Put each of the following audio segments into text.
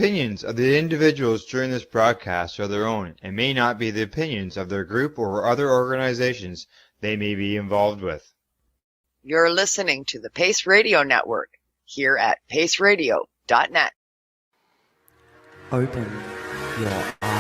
opinions of the individuals during this broadcast are their own and may not be the opinions of their group or other organizations they may be involved with. You're listening to the Pace Radio Network here at paceradio.net. Open your eyes.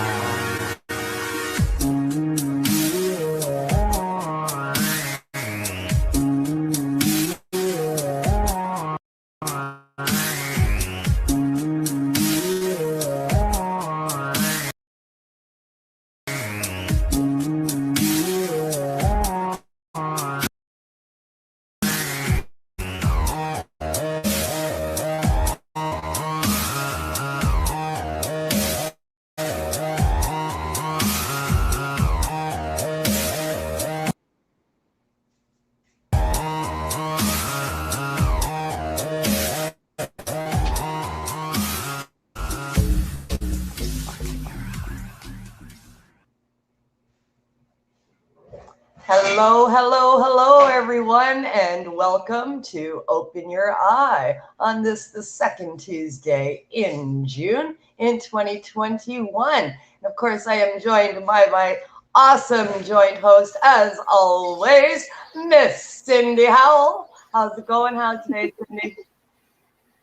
Hello, everyone, and welcome to Open Your Eye on the second Tuesday in June in 2021. And of course, I am joined by my awesome joint host, as always, Miss Cindy Howell. How's it going? How's today, Cindy?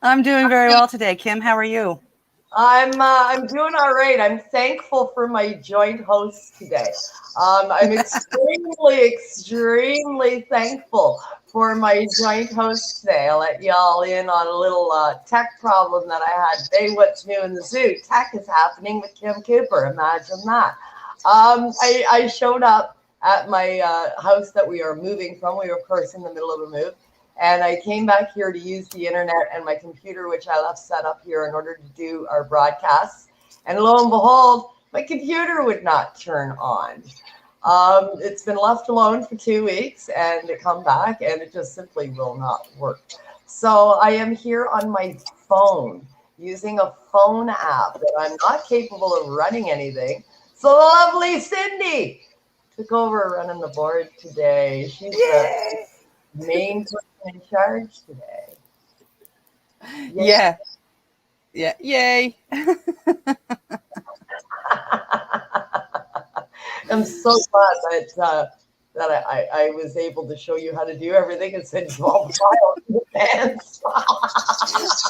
I'm doing very well today, Kim. How are you? I'm doing all right. I'm thankful for my joint host today. I'm extremely thankful for my joint host today. I'll let y'all in on a little tech problem that I had today. What's new in the zoo? Tech is happening with Kim Cooper. Imagine that. I showed up at my house that we are moving from. We were, of course, in the middle of a move. And I came back here to use the internet and my computer, which I left set up here in order to do our broadcasts. And lo and behold, my computer would not turn on. It's been left alone for 2 weeks and it come back and it just simply will not work. So I am here on my phone using a phone app that I'm not capable of running anything. So the lovely Cindy took over running the board today. She's the main person in charge today. Yay. Yeah. Yay. I'm so glad that I was able to show you how to do everything and send 12 files in advance.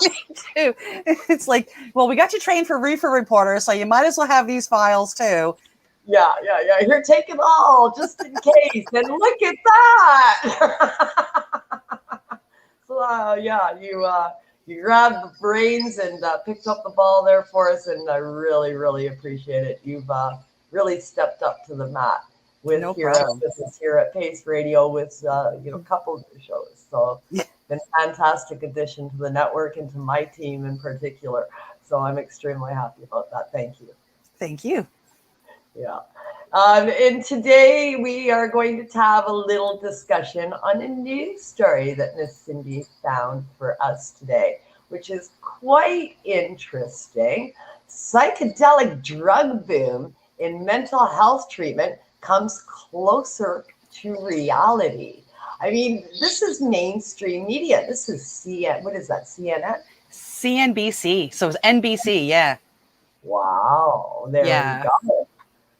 Me too. It's like, well, we got you trained for Reefer Reporter, so you might as well have these files too. Yeah. Here, take it all just in case. And look at that. So, you grabbed the brains and picked up the ball there for us, and I really, really appreciate it. You've really stepped up to the mat with here at Pace Radio with a couple of your shows. So it's been a fantastic addition to the network and to my team in particular. So I'm extremely happy about that. Thank you. Thank you. Yeah. And today we are going to have a little discussion on a news story that Miss Cindy found for us today, which is quite interesting. Psychedelic drug boom in mental health treatment comes closer to reality. I mean, this is mainstream media. This is CNN? CNBC. So it's NBC, yeah. Wow. There we go.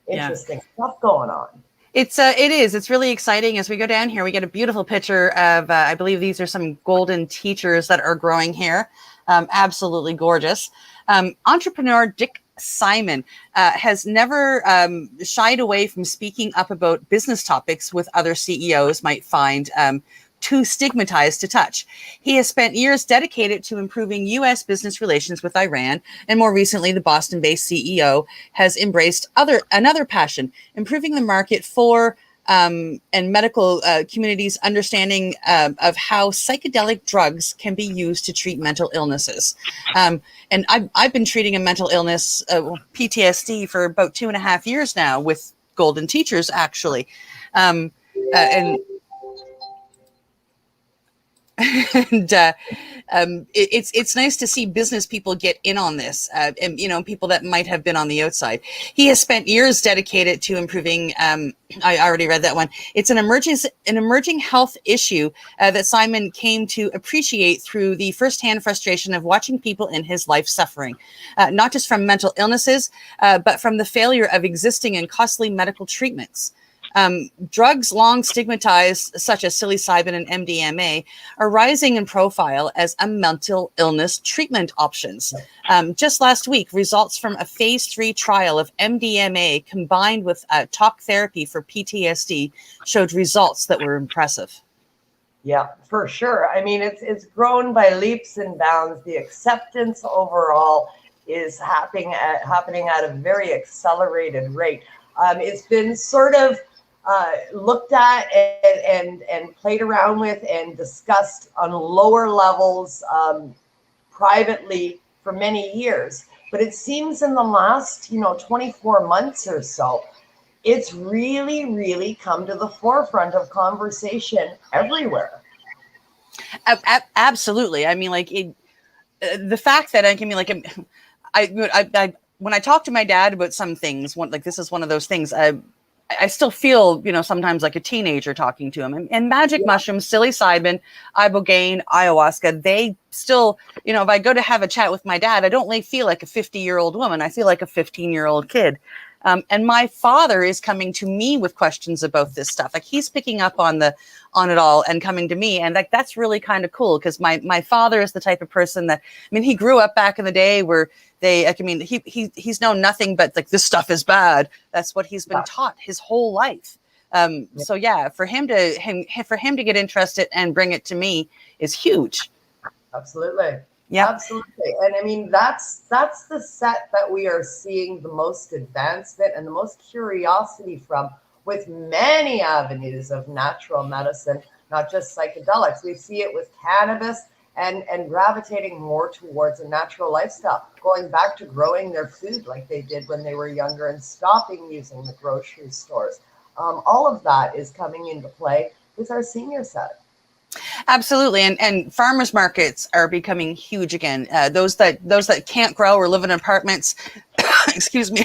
Interesting stuff going on. It is. It's really exciting. As we go down here, we get a beautiful picture of, I believe these are some golden teachers that are growing here. Absolutely gorgeous. Entrepreneur Dick Simon has never shied away from speaking up about business topics with other CEOs might find too stigmatized to touch. He has spent years dedicated to improving U.S. business relations with Iran, and more recently, the Boston-based CEO has embraced another passion, improving the market for and medical community's understanding of how psychedelic drugs can be used to treat mental illnesses. And I've been treating a mental illness, PTSD, for about 2.5 years now with Golden Teachers, actually. And it's nice to see business people get in on this, and people that might have been on the outside. He has spent years dedicated to improving. I already read that one. It's an emerging health issue that Simon came to appreciate through the firsthand frustration of watching people in his life suffering, not just from mental illnesses, but from the failure of existing and costly medical treatments. Drugs long stigmatized, such as psilocybin and MDMA, are rising in profile as a mental illness treatment options. Just last week, results from a phase 3 trial of MDMA combined with talk therapy for PTSD showed results that were impressive. Yeah, for sure. I mean, it's grown by leaps and bounds. The acceptance overall is happening at a very accelerated rate. It's been sort of looked at and played around with and discussed on lower levels privately for many years. But it seems in the last 24 months or so, it's really, really come to the forefront of conversation everywhere. Absolutely. I mean, the fact that when I talk to my dad about some things, this is one of those things. I still feel, sometimes like a teenager talking to him. And magic mushrooms, psilocybin, ibogaine, ayahuasca, they still, if I go to have a chat with my dad, I don't really feel like a 50-year-old woman. I feel like a 15-year-old kid. And my father is coming to me with questions about this stuff. Like, he's picking up on it all and coming to me. And that's really kind of cool, because my father is the type of person that, he grew up back in the day where he's known nothing but this stuff is bad. That's what he's been taught his whole life. So yeah, for him to get interested and bring it to me is huge. Absolutely. Yeah, absolutely. And that's the set that we are seeing the most advancement and the most curiosity from, with many avenues of natural medicine, not just psychedelics. We see it with cannabis and gravitating more towards a natural lifestyle, going back to growing their food like they did when they were younger and stopping using the grocery stores. All of that is coming into play with our senior set. Absolutely. And farmers markets are becoming huge again. Those that can't grow or live in apartments, excuse me,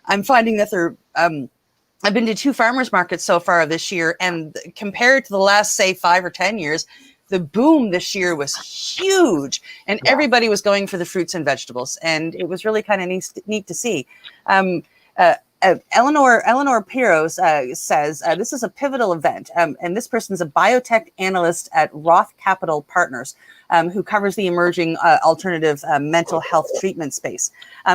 I'm finding that I've been to 2 farmers markets so far this year, and compared to the last, say, 5 or 10 years, the boom this year was huge, and everybody was going for the fruits and vegetables, and it was really kind of neat to see. Eleanor Piros says this is a pivotal event, and this person is a biotech analyst at Roth Capital Partners, who covers the emerging alternative mental health treatment space.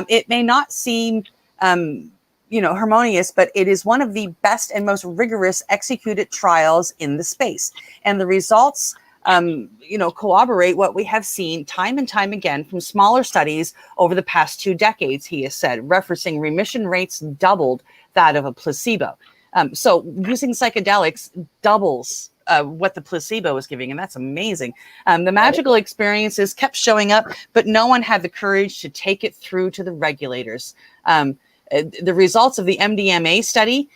It may not seem harmonious, but it is one of the best and most rigorous executed trials in the space, and the results corroborate what we have seen time and time again from smaller studies over the past 2 decades, he has said, referencing remission rates doubled that of a placebo. So using psychedelics doubles what the placebo was giving, and that's amazing. The magical experiences kept showing up, but no one had the courage to take it through to the regulators. The results of the MDMA study,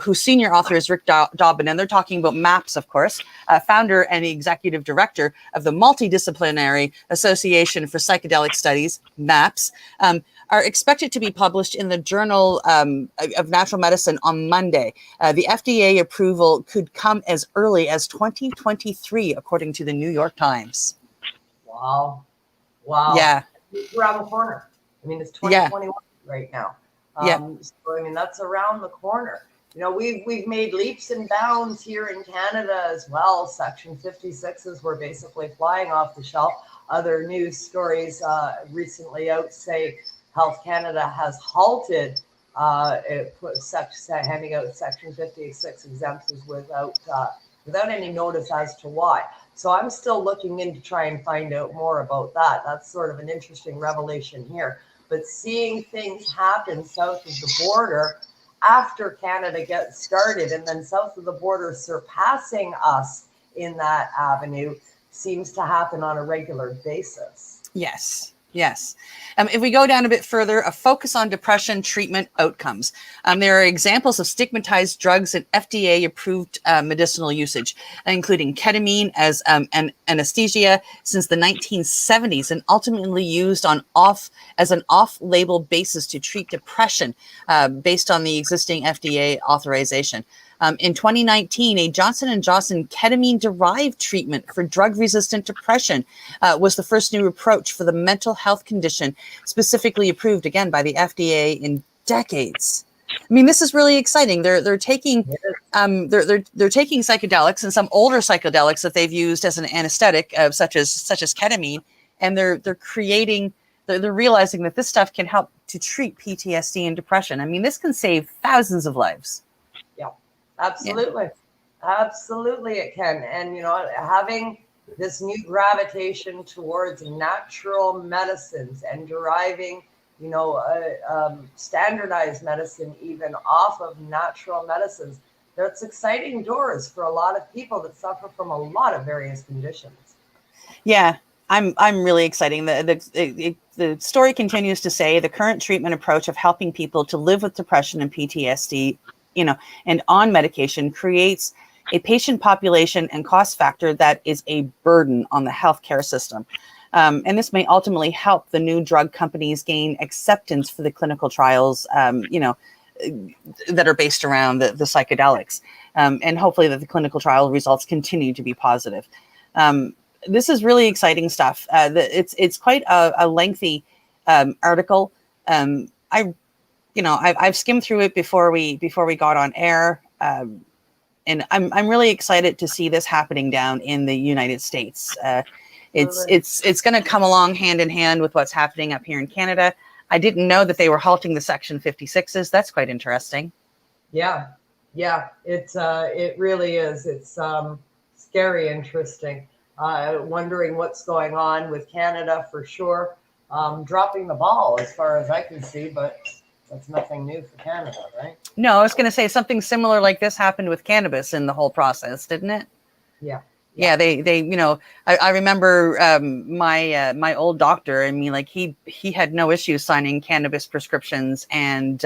whose senior author is Rick Dobbin, and they're talking about MAPS, of course, founder and executive director of the Multidisciplinary Association for Psychedelic Studies, MAPS, are expected to be published in the Journal of Natural Medicine on Monday. The FDA approval could come as early as 2023, according to the New York Times. Wow. Yeah. It's around the corner. It's 2021 right now. So, that's around the corner. We've made leaps and bounds here in Canada as well. Section 56s were basically flying off the shelf. Other news stories recently out say Health Canada has halted handing out Section 56 exemptions without any notice as to why. So I'm still looking in to try and find out more about that. That's sort of an interesting revelation here. But seeing things happen south of the border after Canada gets started, and then south of the border surpassing us in that avenue, seems to happen on a regular basis. Yes. Yes. If we go down a bit further, a focus on depression treatment outcomes. There are examples of stigmatized drugs in FDA-approved medicinal usage, including ketamine as an anesthesia since the 1970s, and ultimately used as an off-label basis to treat depression based on the existing FDA authorization. In 2019, a Johnson & Johnson ketamine-derived treatment for drug-resistant depression was the first new approach for the mental health condition, specifically approved again by the FDA in decades. I mean, this is really exciting. They're taking they're taking psychedelics and some older psychedelics that they've used as an anesthetic, such as ketamine, and they're realizing that this stuff can help to treat PTSD and depression. I mean, this can save thousands of lives. Absolutely. Absolutely it can. And, having this new gravitation towards natural medicines and deriving, standardized medicine even off of natural medicines, that's exciting doors for a lot of people that suffer from a lot of various conditions. Yeah, I'm really exciting. The story continues to say the current treatment approach of helping people to live with depression and PTSD, and on medication creates a patient population and cost factor that is a burden on the healthcare system. And this may ultimately help the new drug companies gain acceptance for the clinical trials, that are based around the psychedelics. And hopefully that the clinical trial results continue to be positive. This is really exciting stuff. It's quite a lengthy article. I've skimmed through it before we got on air, and I'm really excited to see this happening down in the United States. It's going to come along hand in hand with what's happening up here in Canada. I didn't know that they were halting the Section 56s. That's quite interesting. Yeah, it really is. It's scary interesting. Wondering what's going on with Canada for sure. Dropping the ball as far as I can see, but that's nothing new for Canada, right? No, I was going to say something similar like this happened with cannabis in the whole process, didn't it? Yeah. They I remember my old doctor. I mean, like he had no issue signing cannabis prescriptions, and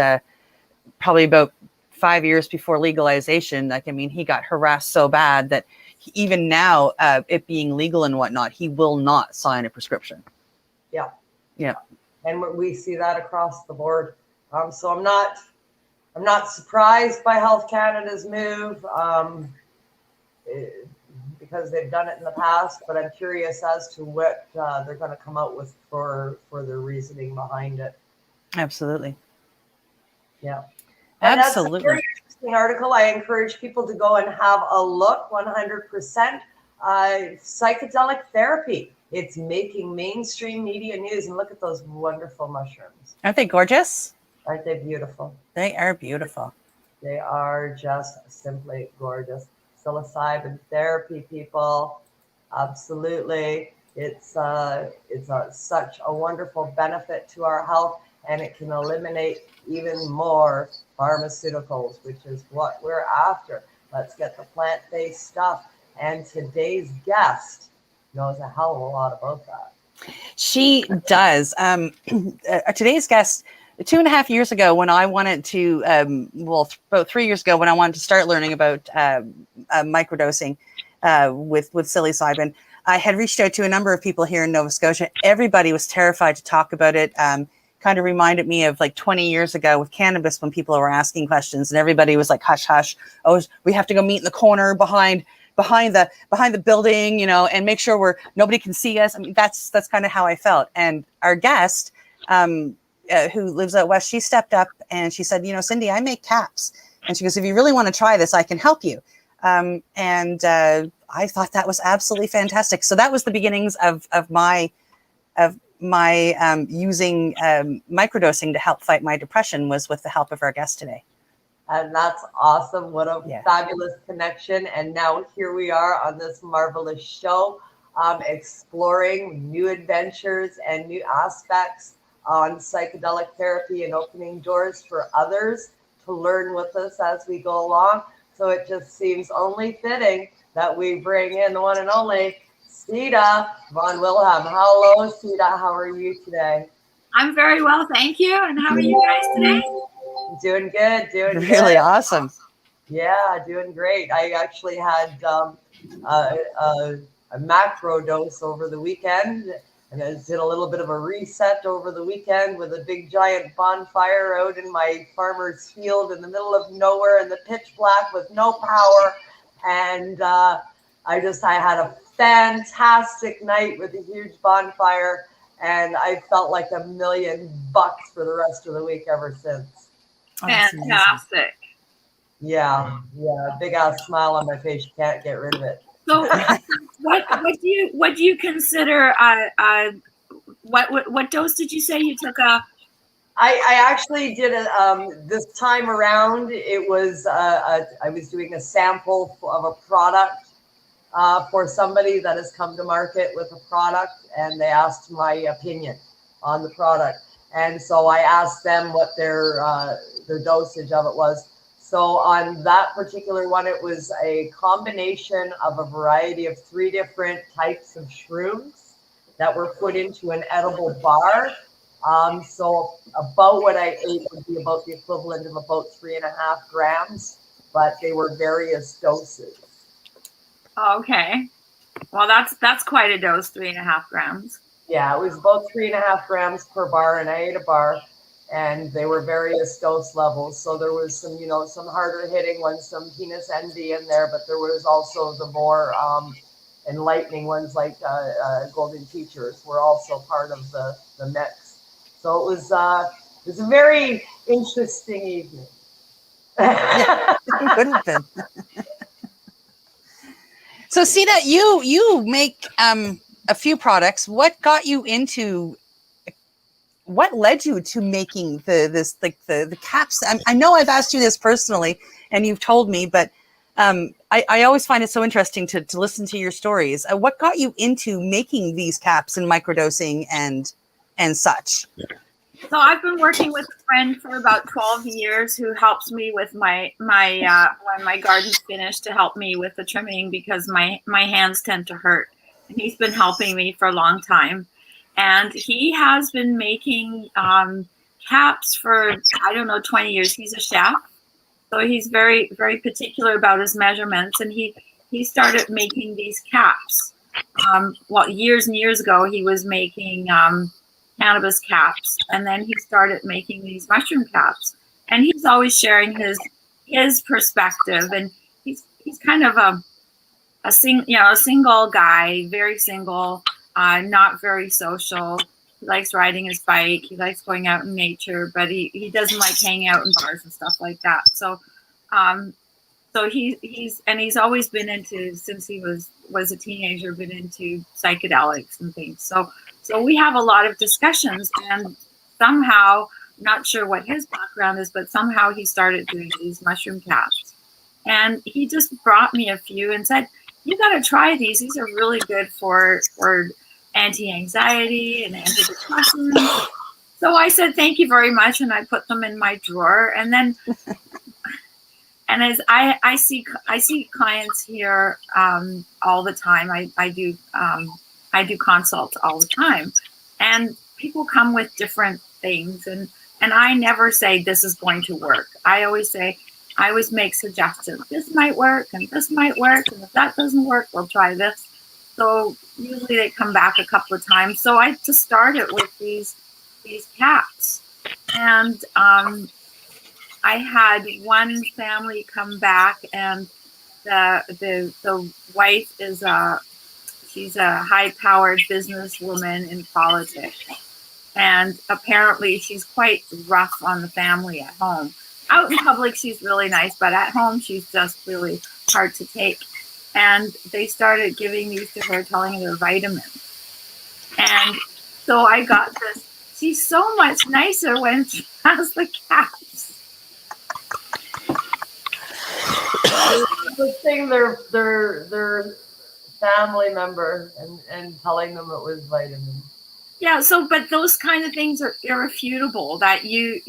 probably about 5 years before legalization, he got harassed so bad that even now, it being legal and whatnot, he will not sign a prescription. Yeah. And we see that across the board. So I'm not surprised by Health Canada's move, because they've done it in the past, but I'm curious as to what they're going to come out with for their reasoning behind it. Absolutely. Yeah. And absolutely. That's a very interesting article. I encourage people to go and have a look. 100% psychedelic therapy. It's making mainstream media news, and look at those wonderful mushrooms. Aren't they gorgeous? Aren't they beautiful? They are beautiful. They are just simply gorgeous. Psilocybin therapy, people. Absolutely. It's such a wonderful benefit to our health, and it can eliminate even more pharmaceuticals, which is what we're after. Let's get the plant-based stuff. And today's guest knows a hell of a lot about that. She does. Today's guest, 2.5 years ago, when I wanted to, about 3 years ago, when I wanted to start learning about microdosing with psilocybin, I had reached out to a number of people here in Nova Scotia. Everybody was terrified to talk about it. Kind of reminded me of like 20 years ago with cannabis, when people were asking questions and everybody was like, hush, hush. Oh, we have to go meet in the corner behind the building, and make sure nobody can see us. I mean, that's kind of how I felt. And our guest, who lives out west, she stepped up and she said, Cindy, I make caps. And she goes, if you really want to try this, I can help you. And I thought that was absolutely fantastic. So that was the beginnings of my using microdosing to help fight my depression, was with the help of our guest today. And that's awesome. What a fabulous connection. And now here we are on this marvelous show, exploring new adventures and new aspects on psychedelic therapy, and opening doors for others to learn with us as we go along. So it just seems only fitting that we bring in the one and only Sita Von Windheim. Hello, Sita. How are you today? I'm very well, thank you. And how are you guys today? Doing good. Doing Really good. awesome. Yeah, doing great. I actually had a macro dose over the weekend, and I did a little bit of a reset over the weekend with a big giant bonfire out in my farmer's field in the middle of nowhere in the pitch black with no power. And I had a fantastic night with a huge bonfire, and I felt like $1,000,000 for the rest of the week ever since. Oh, that's amazing. Fantastic. Yeah, big ass smile on my face. You can't get rid of it. So, what do you consider? What dose did you say you took? I actually did it this time around. It was I was doing a sample of a product for somebody that has come to market with a product, and they asked my opinion on the product, and so I asked them what their dosage of it was. So on that particular one, it was a combination of a variety of 3 different types of shrooms that were put into an edible bar. So about what I ate would be about the equivalent of about 3.5 grams, but they were various doses. Okay. Well, that's quite a dose, 3.5 grams. Yeah, it was about 3.5 grams per bar, and I ate a bar, and they were various dose levels. So there was some, some harder hitting ones, some penis envy in there, but there was also the more enlightening ones like Golden Teachers were also part of the mix. So it was a very interesting evening. Yeah, it would have been. So, Sita, you make a few products. What got you into? What led you to making the caps? I know I've asked you this personally, and you've told me, but I always find it so interesting to listen to your stories. What got you into making these caps and microdosing and such? So I've been working with a friend for about 12 years who helps me with my when my garden's finished, to help me with the trimming because my hands tend to hurt. And he's been helping me for a long time. And he has been making caps for, 20 years. He's a chef. So he's very, very particular about his measurements. And he started making these caps. Years and years ago, he was making cannabis caps, and then he started making these mushroom caps, and he's always sharing his perspective, and he's kind of a single guy, very single, not very social. He likes riding his bike, he likes going out in nature, but he doesn't like hanging out in bars and stuff like that. So he's always been into, since he was a teenager, been into psychedelics and things. So we have a lot of discussions, and somehow, not sure what his background is, but somehow he started doing these mushroom caps. And he just brought me a few and said, you got to try these. These are really good for anti-anxiety and antidepressants. So I said, thank you very much. And I put them in my drawer. And then, and as I see clients here all the time, I do consults all the time, and people come with different things, and I never say this is going to work. I always make suggestions. This might work, and this might work, and if that doesn't work, we'll try this. So usually they come back a couple of times. So I just started with these caps, and I had one family come back, and the wife is she's a high-powered businesswoman in politics, and apparently she's quite rough on the family at home. Out in public, she's really nice, but at home, she's just really hard to take. And they started giving these to her, telling her they're vitamins. And so I got this. She's so much nicer when she has the caps. The thing, their family member and telling them it was vitamins. Yeah, but those kind of things are irrefutable, that you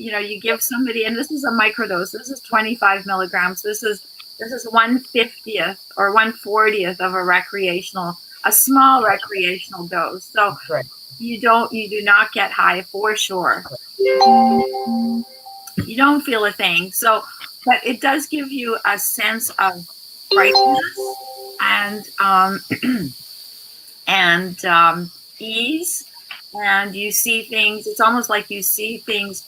give somebody, and this is a microdose. This is 25 milligrams. This is 1/50th or 1/40th of a small recreational dose. So Right. you do not get high for sure. You don't feel a thing. So, but it does give you a sense of brightness and ease, and you see things. It's almost like you see things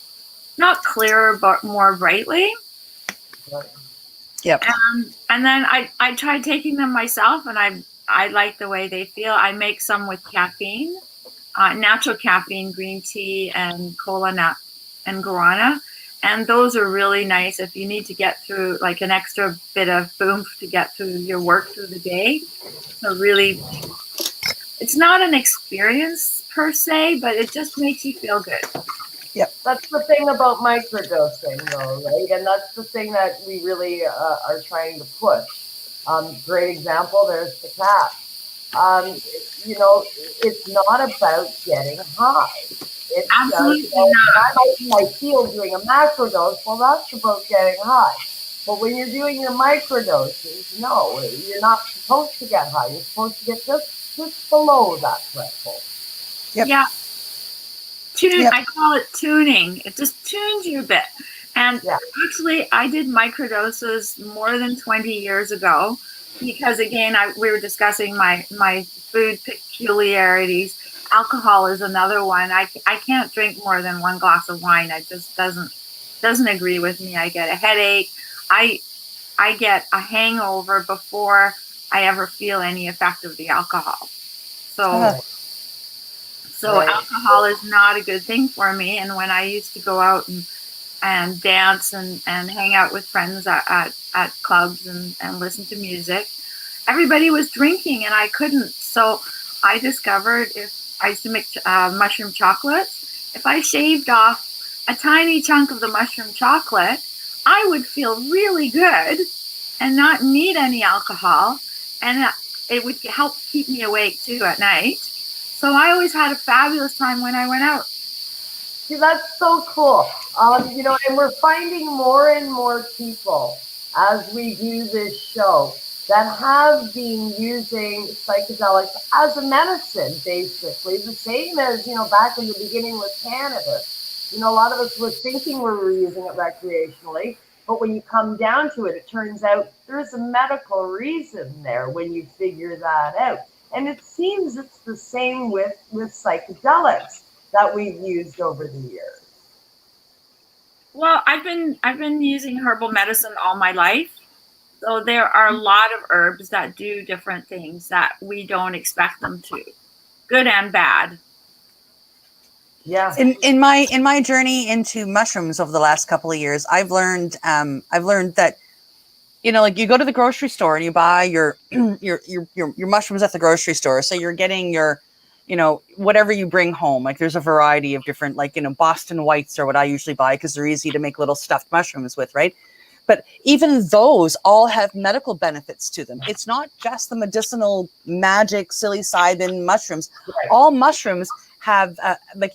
not clearer but more brightly. Yep. And then I tried taking them myself, and I like the way they feel. I make some with caffeine, natural caffeine, green tea, and cola nut and guarana. And those are really nice if you need to get through like an extra bit of oomph to get through your work through the day. So really, it's not an experience per se, but it just makes you feel good. Yep. That's the thing about microdosing, though, right? And that's the thing that we really are trying to push. Great example, there's the cat. You know, it's not about getting high. It's Absolutely just, I might in my field doing a macrodose, well, that's about getting high. But when you're doing your microdoses, no, you're not supposed to get high. You're supposed to get just below that threshold. Yep. Yeah. Yep. I call it tuning. It just tunes you a bit. And actually, I did microdoses more than 20 years ago because, again, we were discussing my food peculiarities. Alcohol is another one. I can't drink more than one glass of wine. It just doesn't agree with me. I get a headache. I get a hangover before I ever feel any effect of the alcohol. So alcohol is not a good thing for me. And when I used to go out and dance and hang out with friends at clubs and listen to music, everybody was drinking and I couldn't. So I discovered if I used to make mushroom chocolates, if I shaved off a tiny chunk of the mushroom chocolate, I would feel really good and not need any alcohol. And it would help keep me awake too at night. So I always had a fabulous time when I went out. See, that's so cool. You know, and we're finding more and more people as we do this show that have been using psychedelics as a medicine, basically, the same as, you know, back in the beginning with cannabis. You know, a lot of us were thinking we were using it recreationally, but when you come down to it, it turns out there's a medical reason there when you figure that out. And it seems it's the same with psychedelics that we've used over the years. Well, I've been using herbal medicine all my life. So there are a lot of herbs that do different things that we don't expect them to, good and bad. Yeah. In my journey into mushrooms over the last couple of years, I've learned that, you know, like you go to the grocery store and you buy your mushrooms at the grocery store. So you're getting your, you know, whatever you bring home. Like there's a variety of different, like, you know, Boston Whites are what I usually buy because they're easy to make little stuffed mushrooms with, right? But even those all have medical benefits to them. It's not just the medicinal magic psilocybin mushrooms. Right. All mushrooms have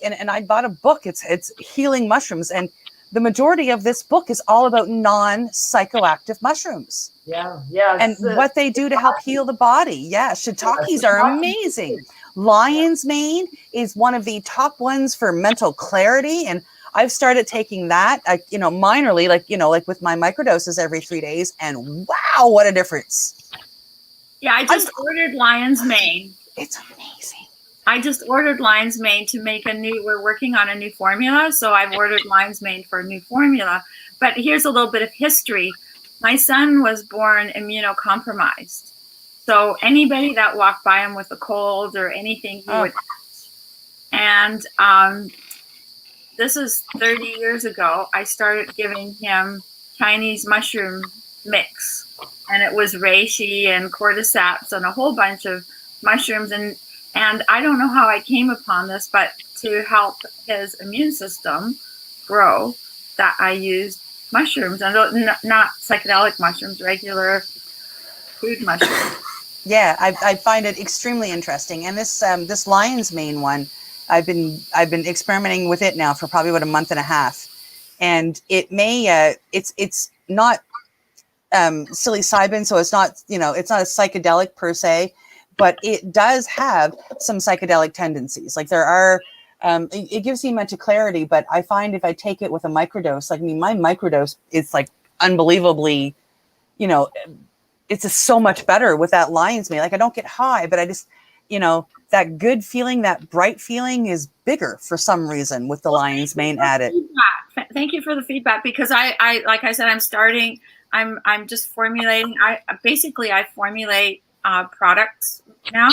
and I bought a book. It's Healing Mushrooms, and the majority of this book is all about non-psychoactive mushrooms. Yeah. And what they do to help heal the body. Yeah, shiitakes are amazing. Lion's mane is one of the top ones for mental clarity, and I've started taking that, you know, minorly, like, you know, like with my microdoses every 3 days, and wow, what a difference. Yeah, I just ordered lion's mane. It's amazing. I just ordered lion's mane to make we're working on a new formula. So I've ordered lion's mane for a new formula. But here's a little bit of history. My son was born immunocompromised. So anybody that walked by him with a cold or anything, he would. And this is 30 years ago. I started giving him Chinese mushroom mix. And it was reishi and cordyceps and a whole bunch of mushrooms. And I don't know how I came upon this, but to help his immune system grow, that I used mushrooms, and not psychedelic mushrooms, regular food mushrooms. Yeah, I find it extremely interesting. And this lion's mane one, I've been experimenting with it now for probably about a month and a half, and it may it's not psilocybin, so it's not, you know, it's not a psychedelic per se, but it does have some psychedelic tendencies. Like there are, it gives you mental clarity, but I find if I take it with a microdose, like, I mean, my microdose is like unbelievably, you know, it's just so much better with that lion's mane. Like I don't get high, but I just, you know, that good feeling, that bright feeling is bigger for some reason with the lion's mane added. Thank you for the feedback, because I like I said, I'm just formulating. I formulate products now.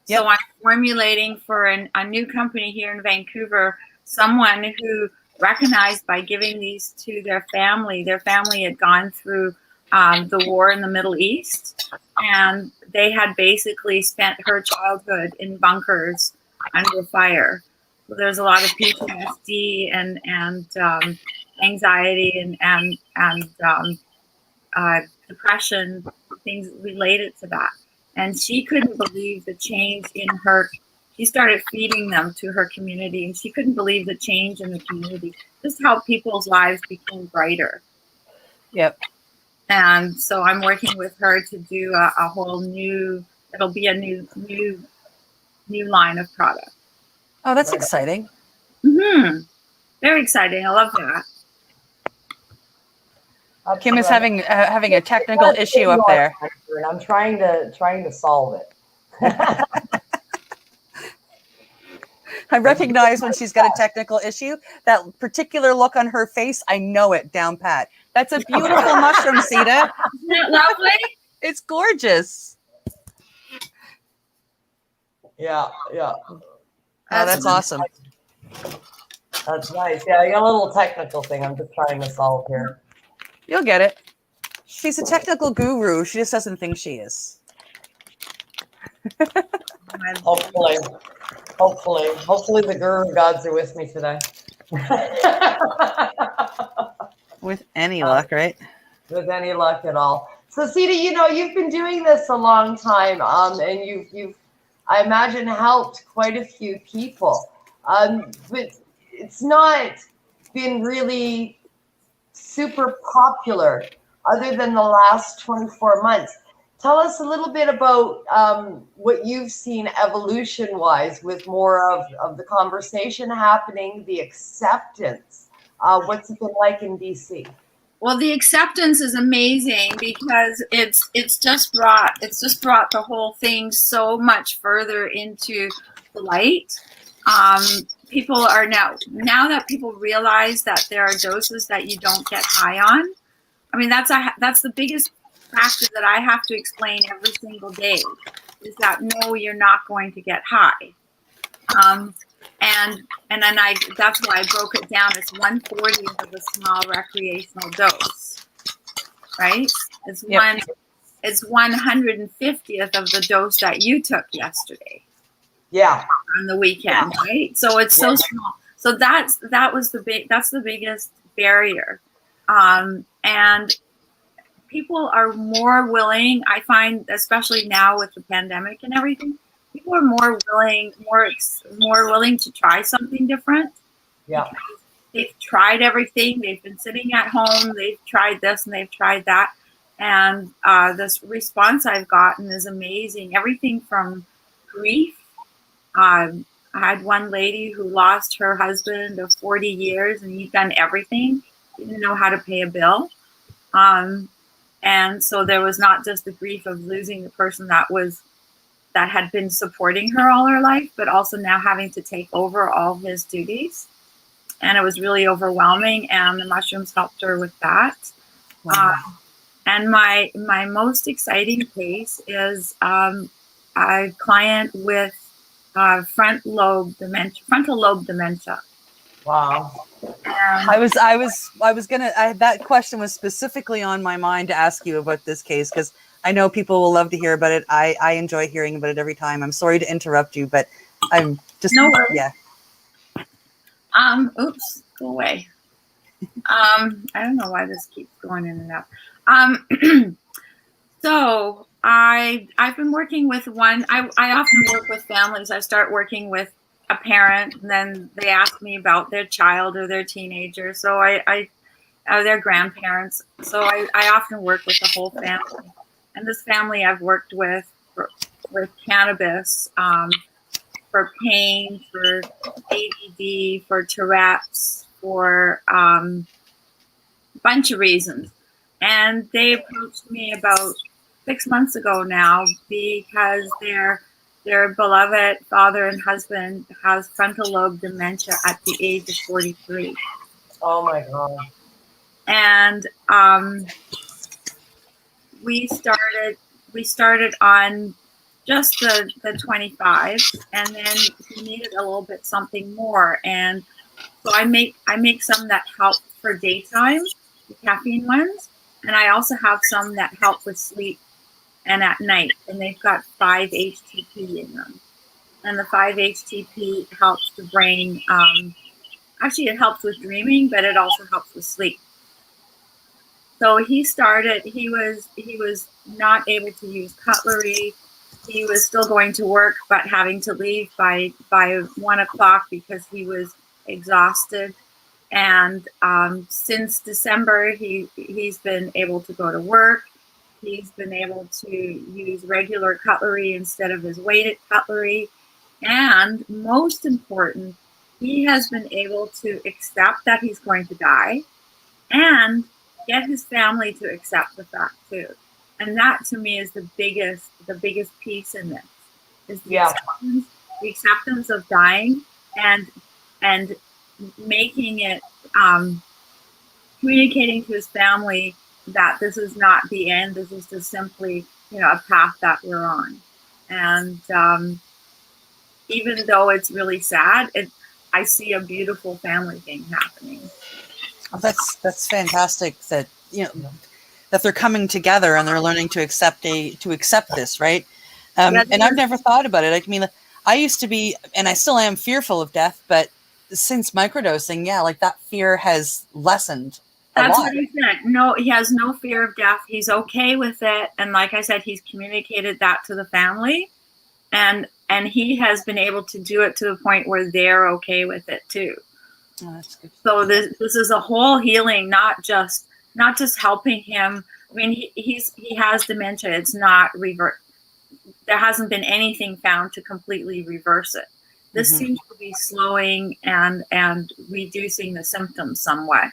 Yep. So I'm formulating for a new company here in Vancouver, someone who recognized by giving these to their family. Their family had gone through the war in the Middle East, and they had basically spent her childhood in bunkers under fire. So there's a lot of PTSD and anxiety and depression, things related to that. And she couldn't believe the change in her. She started feeding them to her community, and she couldn't believe the change in the community. Just how people's lives became brighter. Yep. And so I'm working with her to do a whole new. It'll be a new line of product. Oh, that's exciting. Mm-hmm. Very exciting. I love that. Kim is having a technical issue up there. And I'm trying to solve it. I recognize when she's got a technical issue. That particular look on her face, I know it down pat. That's a beautiful mushroom, Sita. Isn't it lovely? It's gorgeous. Yeah. Oh, that's awesome. That's nice. Yeah, I got a little technical thing I'm just trying to solve here. You'll get it. She's a technical guru. She just doesn't think she is. Hopefully the guru gods are with me today. With any luck, right? With any luck at all. So, Sita, you know, you've been doing this a long time, and you've, I imagine, helped quite a few people. But it's not been really super popular other than the last 24 months. Tell us a little bit about what you've seen evolution-wise with more of the conversation happening, the acceptance. What's it been like in BC? Well, the acceptance is amazing because it's just brought the whole thing so much further into the light. People are now that people realize that there are doses that you don't get high on. I mean, that's the biggest factor that I have to explain every single day, is that no, you're not going to get high. And then that's why I broke it down as 1/40 of a small recreational dose, right? It's Yep. It's 150th of the dose that you took yesterday. Yeah. On the weekend, right? So it's so small. So that's the biggest barrier. And people are more willing, I find, especially now with the pandemic and everything, people are more willing to try something different. Yeah. They've tried everything. They've been sitting at home. They've tried this and they've tried that. And this response I've gotten is amazing. Everything from grief. I had one lady who lost her husband of 40 years, and he'd done everything. He didn't know how to pay a bill. And so there was not just the grief of losing the person that had been supporting her all her life, but also now having to take over all his duties. And it was really overwhelming, and the mushrooms helped her with that. Wow. And my most exciting case is a client with frontal lobe dementia. Wow. That question was specifically on my mind to ask you about this case, because I know people will love to hear about it. I enjoy hearing about it every time. I'm sorry to interrupt you, but I'm just, no worries. Yeah. Oops, go away. I don't know why this keeps going in and out. So I've been working with one. I often work with families. I start working with a parent, and then they ask me about their child or their teenager. So I their grandparents. So I often work with the whole family. And this family I've worked with with cannabis for pain, for ADD, for Tourette's, for a bunch of reasons. And they approached me about 6 months ago now because their beloved father and husband has frontal lobe dementia at the age of 43. Oh my God. And we started on just the 25, and then he needed a little bit something more. And so I make some that help for daytime, the caffeine ones, and I also have some that help with sleep and at night, and they've got 5-HTP in them. And the 5-HTP helps the brain. Actually, it helps with dreaming, but it also helps with sleep. So he started. He was not able to use cutlery. He was still going to work, but having to leave by 1 o'clock because he was exhausted. And since December, he's been able to go to work. He's been able to use regular cutlery instead of his weighted cutlery. And most important, he has been able to accept that he's going to die and get his family to accept the fact too. And that to me is the biggest piece in this is the acceptance of dying and making it communicating to his family that this is not the end. This is just simply, a path that we're on. And even though it's really sad, I see a beautiful family thing happening. Oh, that's fantastic that that they're coming together and they're learning to accept this, right? And I've never thought about it. I mean, I used to be, and I still am, fearful of death, but since microdosing, like that fear has lessened. That's what he said. No, he has no fear of death. He's okay with it, and like I said, he's communicated that to the family, and he has been able to do it to the point where they're okay with it too. Oh, that's good. So this is a whole healing, not just helping him. I mean, he has dementia. It's not revert. There hasn't been anything found to completely reverse it. This seems to be slowing and reducing the symptoms somewhat.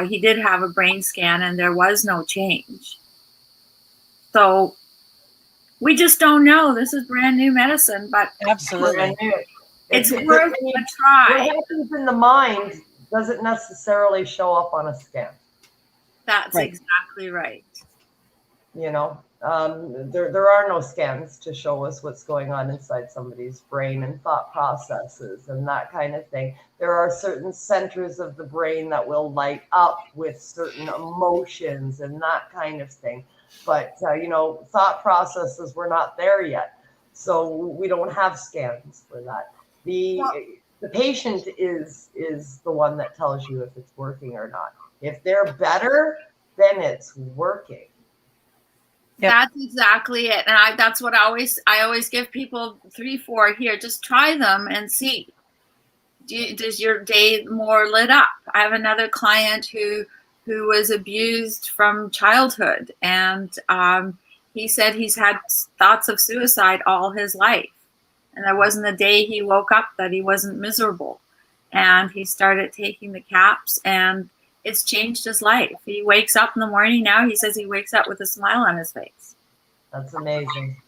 He did have a brain scan and there was no change. So we just don't know. This is brand new medicine, but absolutely, it's worth a try. What happens in the mind doesn't necessarily show up on a scan. That's right. Exactly right. There are no scans to show us what's going on inside somebody's brain and thought processes and that kind of thing. There are certain centers of the brain that will light up with certain emotions and that kind of thing. But, thought processes, we're not there yet. So we don't have scans for that. The patient is the one that tells you if it's working or not. If they're better, then it's working. Yep. That's exactly it. And that's what I always give people 3-4 here. Just try them and see. Does your day more lit up? I have another client who was abused from childhood. And he said he's had thoughts of suicide all his life. And there wasn't a day he woke up that he wasn't miserable. And he started taking the caps and it's changed his life. He wakes up in the morning now. He says he wakes up with a smile on his face. That's amazing.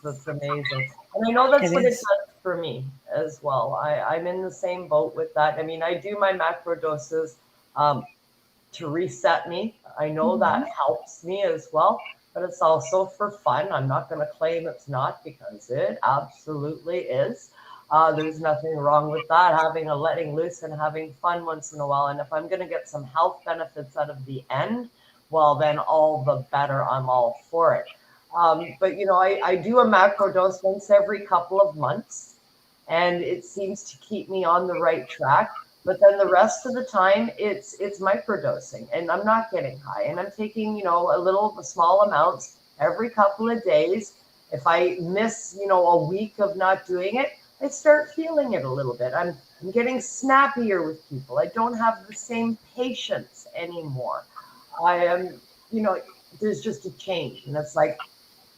That's amazing. And I know that's what it does for me as well. I'm in the same boat with that. I mean, I do my macro doses to reset me. I know that helps me as well, but it's also for fun. I'm not going to claim it's not, because it absolutely is. There's nothing wrong with that, having a letting loose and having fun once in a while. And if I'm going to get some health benefits out of the end, well, then all the better. I'm all for it. But, I do a macro dose once every couple of months, and it seems to keep me on the right track. But then the rest of the time, it's microdosing, and I'm not getting high. And I'm taking, a small amounts every couple of days. If I miss, a week of not doing it, I start feeling it a little bit. I'm getting snappier with people. I don't have the same patience anymore. I am, there's just a change. And it's like,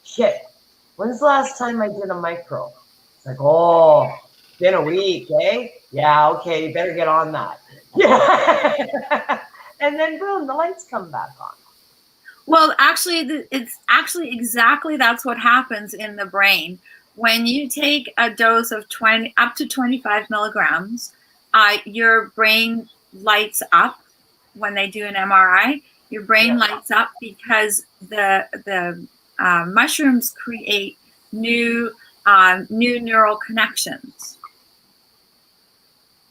shit, when's the last time I did a micro? It's like, oh, been a week, eh? Yeah, okay, you better get on that. Yeah. And then boom, the lights come back on. Well, actually, it's actually exactly that's what happens in the brain. When you take a dose of 20 up to 25 milligrams, your brain lights up when they do an MRI. Your brain lights up because the mushrooms create new neural connections.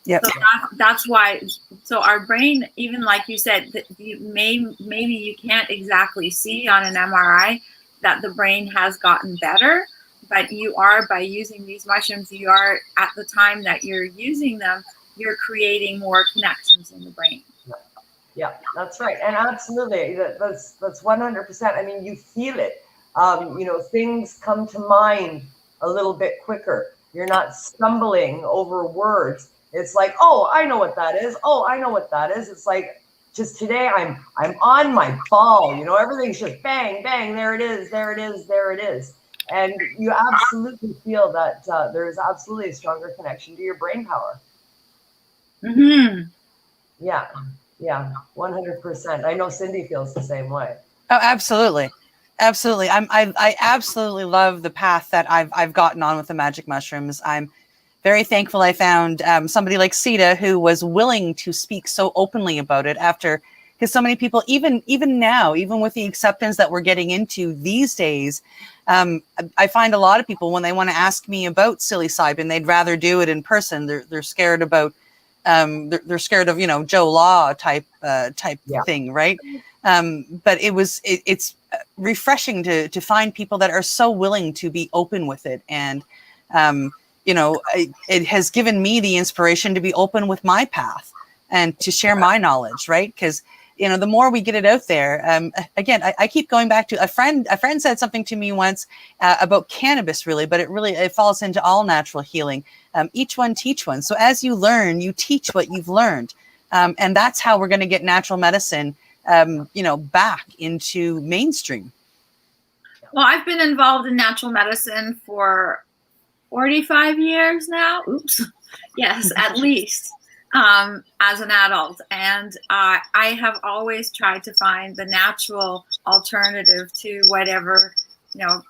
Yep. So that's why. So our brain, even like you said, that maybe you can't exactly see on an MRI that the brain has gotten better, but you are, by using these mushrooms, you are, at the time that you're using them, you're creating more connections in the brain. Yeah, that's right. And absolutely, that's 100%. I mean, you feel it. Things come to mind a little bit quicker. You're not stumbling over words. It's like, oh, I know what that is. Oh, I know what that is. It's like, just today I'm on my ball. Everything's just bang, bang. There it is. There it is. There it is. And you absolutely feel that there is absolutely a stronger connection to your brain power. Mm-hmm. Yeah, 100%. I know Cindy feels the same way. Oh, absolutely. Absolutely. I absolutely love the path that I've gotten on with the magic mushrooms. I'm very thankful I found somebody like Sita who was willing to speak so openly about it because so many people, even now, even with the acceptance that we're getting into these days, I find a lot of people, when they want to ask me about psilocybin, they'd rather do it in person. They're scared about, they're scared of, Joe Law type thing. Right. But it's refreshing to find people that are so willing to be open with it. And, it has given me the inspiration to be open with my path and to share my knowledge, right? Because, the more we get it out there, again, I keep going back to a friend said something to me once about cannabis, really, but it falls into all natural healing. Each one teach one. So as you learn, you teach what you've learned. And that's how we're going to get natural medicine, back into mainstream. Well, I've been involved in natural medicine for 45 years now. Oops. Yes, at least, as an adult. And I have always tried to find the natural alternative to whatever,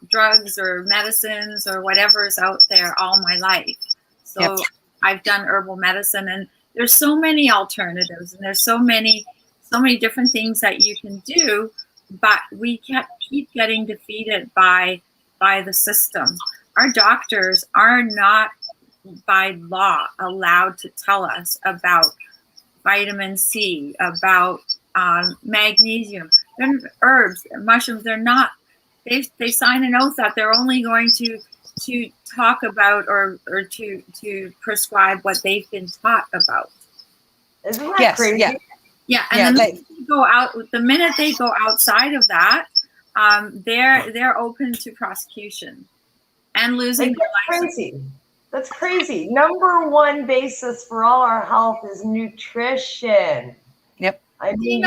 drugs or medicines or whatever is out there all my life. So yep. I've done herbal medicine, and there's so many alternatives, and there's so many different things that you can do, but we keep getting defeated by the system. Our doctors are not by law allowed to tell us about vitamin C, about magnesium. They're herbs, mushrooms. They're not. They sign an oath that they're only going to talk about or to prescribe what they've been taught about. Isn't that crazy? Yeah, and the minute they go outside of that, they're open to prosecution and losing their license. Crazy. That's crazy. Number one basis for all our health is nutrition. Yep. I mean,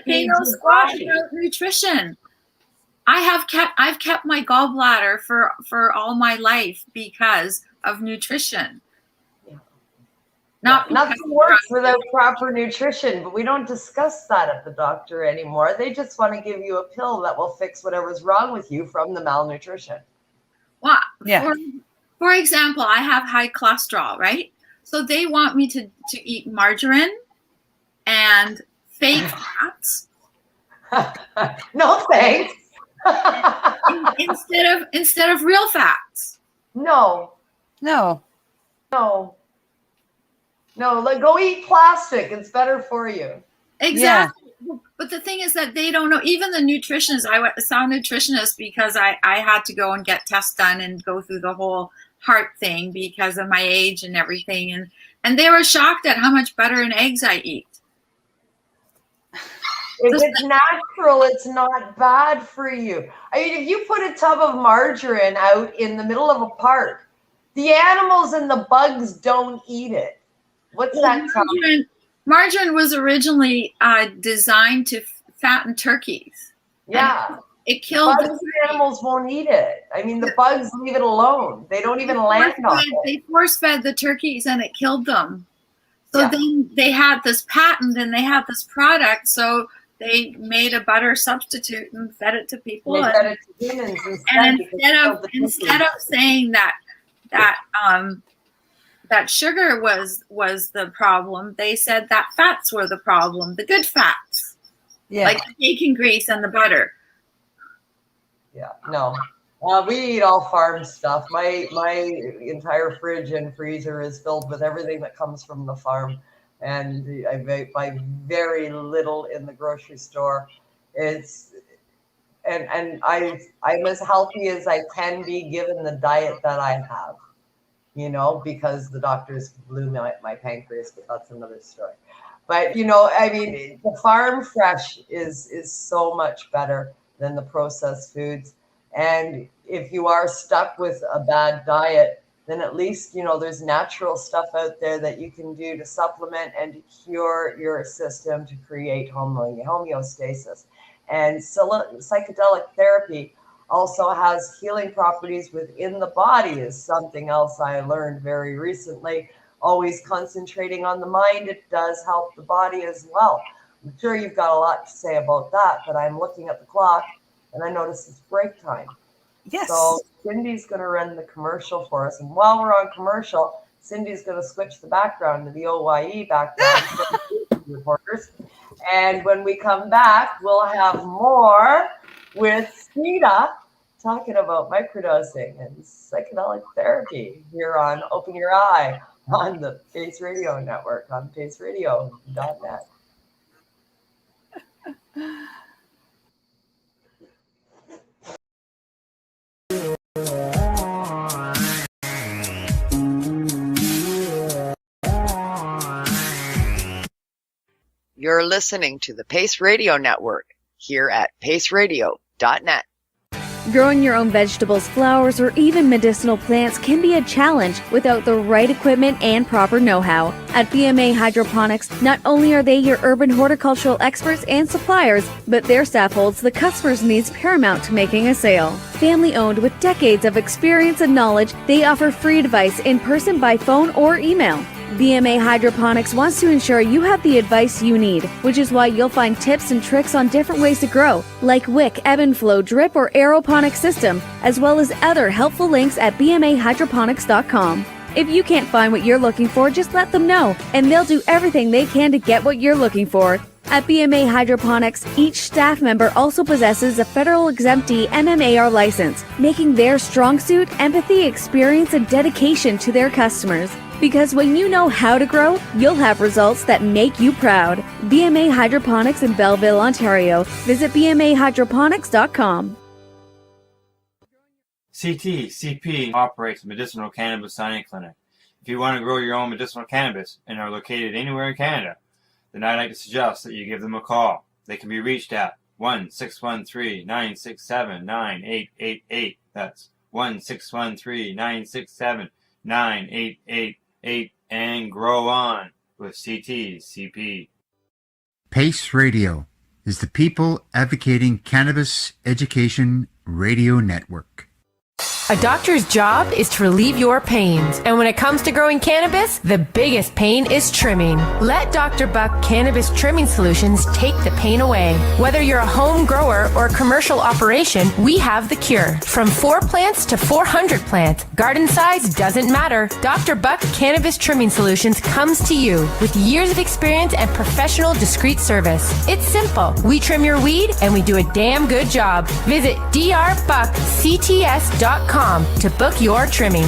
they know squat about nutrition. I've kept my gallbladder for all my life because of nutrition. Nothing works without proper nutrition, but we don't discuss that at the doctor anymore. They just want to give you a pill that will fix whatever's wrong with you from the malnutrition. Well, yeah. For example, I have high cholesterol, right? So they want me to eat margarine and fake fats. No thanks. instead of real fats. No, like go eat plastic. It's better for you. Exactly. Yeah. But the thing is that they don't know. Even the nutritionists, I saw a nutritionist because I had to go and get tests done and go through the whole heart thing because of my age and everything. And they were shocked at how much butter and eggs I eat. If it's natural, it's not bad for you. I mean, if you put a tub of margarine out in the middle of a park, the animals and the bugs don't eat it. What's that? Margarine was originally designed to fatten turkeys. Yeah. It killed Bugs and animals won't eat it. I mean, the bugs leave it alone. They don't even land on it. They force fed the turkeys and it killed them. So Yeah. then they had this patent and they had this product. So they made a butter substitute and fed it to people. They fed it to humans And instead. instead of saying that sugar was the problem, they said that fats were the problem, the good fats, like the bacon grease and the butter. Yeah, no. We eat all farm stuff. My entire fridge and freezer is filled with everything that comes from the farm, and I buy very little in the grocery store. It's and I'm as healthy as I can be given the diet that I have, you know, because the doctors blew my pancreas, but that's another story. But you know, I mean, the farm fresh is so much better than the processed foods. And if you are stuck with a bad diet, then at least, you know, there's natural stuff out there that you can do to supplement and to cure your system to create homeostasis. And psychedelic therapy also has healing properties within the body, is something else I learned very recently. Always concentrating on the mind, it does help the body as well. I'm sure you've got a lot to say about that, but I'm looking at the clock and I notice it's break time. Yes. So Cindy's going to run the commercial for us. And while we're on commercial, Cindy's going to switch the background to the OYE background reporters. And when we come back, we'll have more with Sita talking about microdosing and psychedelic therapy here on Open Your Eye on the Pace Radio Network on paceradio.net. You're listening to the Pace Radio Network here at paceradio.net. Growing your own vegetables, flowers, or even medicinal plants can be a challenge without the right equipment and proper know-how. At BMA Hydroponics, not only are they your urban horticultural experts and suppliers, but their staff holds the customer's needs paramount to making a sale. Family-owned with decades of experience and knowledge, they offer free advice in person, by phone, or email. BMA Hydroponics wants to ensure you have the advice you need, which is why you'll find tips and tricks on different ways to grow, like wick, ebb and flow, drip, or aeroponic system, as well as other helpful links at bmahydroponics.com. If you can't find what you're looking for, just let them know, and they'll do everything they can to get what you're looking for. At BMA Hydroponics, each staff member also possesses a federal exemptee MMAR license, making their strong suit empathy, experience, and dedication to their customers. Because when you know how to grow, you'll have results that make you proud. BMA Hydroponics in Belleville, Ontario. Visit bmahydroponics.com. CP operates a medicinal cannabis signing clinic. If you want to grow your own medicinal cannabis and are located anywhere in Canada, then I'd like to suggest that you give them a call. They can be reached at 1-613-967-9888. That's 1-613-967-9888. And grow on with CP. Pace Radio is the People Advocating Cannabis Education Radio Network. A doctor's job is to relieve your pains. And when it comes to growing cannabis, the biggest pain is trimming. Let Dr. Buck Cannabis Trimming Solutions take the pain away. Whether you're a home grower or a commercial operation, we have the cure. From 4 plants to 400 plants, garden size doesn't matter. Dr. Buck Cannabis Trimming Solutions comes to you with years of experience and professional discreet service. It's simple. We trim your weed and we do a damn good job. Visit drbuckcts.com to book your trimming.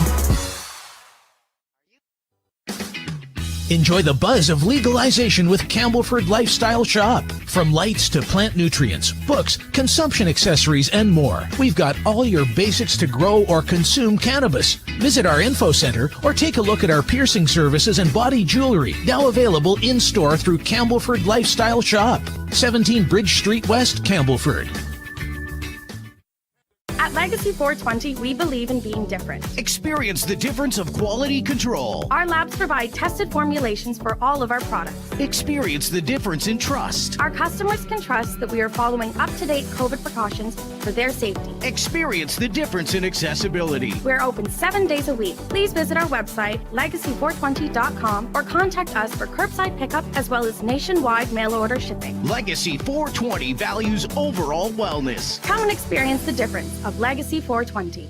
Enjoy the buzz of legalization with Campbellford Lifestyle Shop. From lights to plant nutrients, books, consumption accessories, and more, we've got all your basics to grow or consume cannabis. Visit our info center or take a look at our piercing services and body jewelry, now available in-store through Campbellford Lifestyle Shop, 17 Bridge Street West, Campbellford. At Legacy 420, we believe in being different. Experience the difference of quality control. Our labs provide tested formulations for all of our products. Experience the difference in trust. Our customers can trust that we are following up-to-date COVID precautions for their safety. Experience the difference in accessibility. We're open 7 days a week. Please visit our website, legacy420.com, or contact us for curbside pickup as well as nationwide mail order shipping. Legacy 420 values overall wellness. Come and experience the difference of Legacy 420.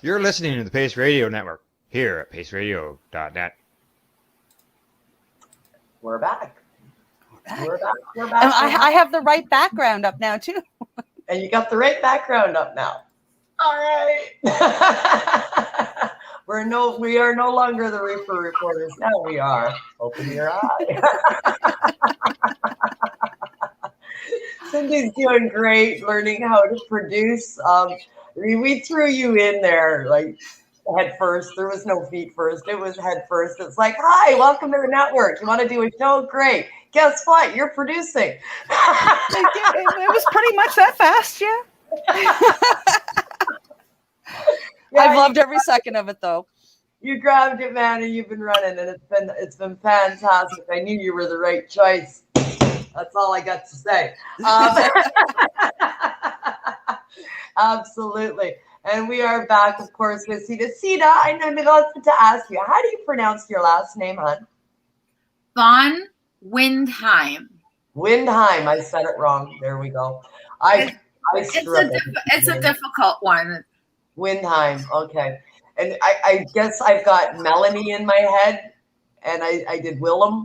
You're listening to the Pace Radio Network here at paceradio.net. We're back. We're back. I have the right background up now too. And you got the right background up now. All right. We are no longer the Reaper reporters. Now we are. Open your eye. Cindy's doing great, learning how to produce. We threw you in there like head first. There was no feet first. It was head first. It's like, hi, welcome to the network. You want to do a show? Great. Guess what? You're producing. It was pretty much that fast, yeah. I've loved every second of it, though. You grabbed it, man, and you've been running, and it's been fantastic. I knew you were the right choice. That's all I got to say. Absolutely. And we are back, of course, with Sita. Sita, I'm about to ask you, how do you pronounce your last name, hon? Von Windheim. Windheim. I said it wrong. There we go. It's a difficult one. Windheim. Okay. And I guess I've got Melanie in my head, and I did Willem.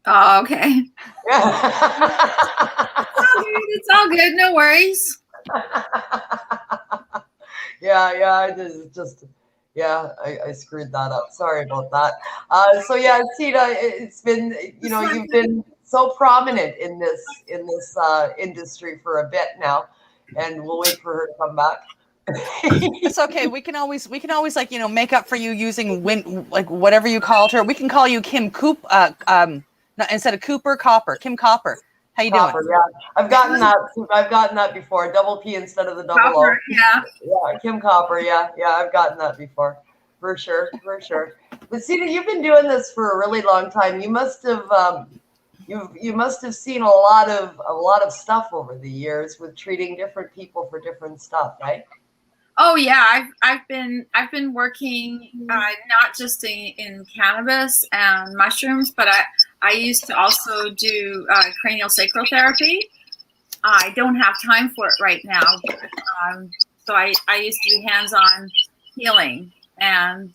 Oh, okay. It's all good. No worries. I screwed that up. Sorry about that. So yeah, Sita, it's been, you've been so prominent in this industry for a bit now, and we'll wait for her to come back. It's okay. We can always make up for you using whatever you called her. We can call you Kim Coop, instead of Cooper, Copper. Kim Copper. How you doing? Yeah, I've gotten that before. Double P instead of the double Copper, O. yeah, Kim Copper. Yeah, I've gotten that before, for sure. But Sita, you've been doing this for a really long time. You must have you must have seen a lot of stuff over the years with treating different people for different stuff, right? Oh yeah, I've been working not just in cannabis and mushrooms, but I used to also do cranial sacral therapy. I don't have time for it right now, but, so I used to do hands-on healing, and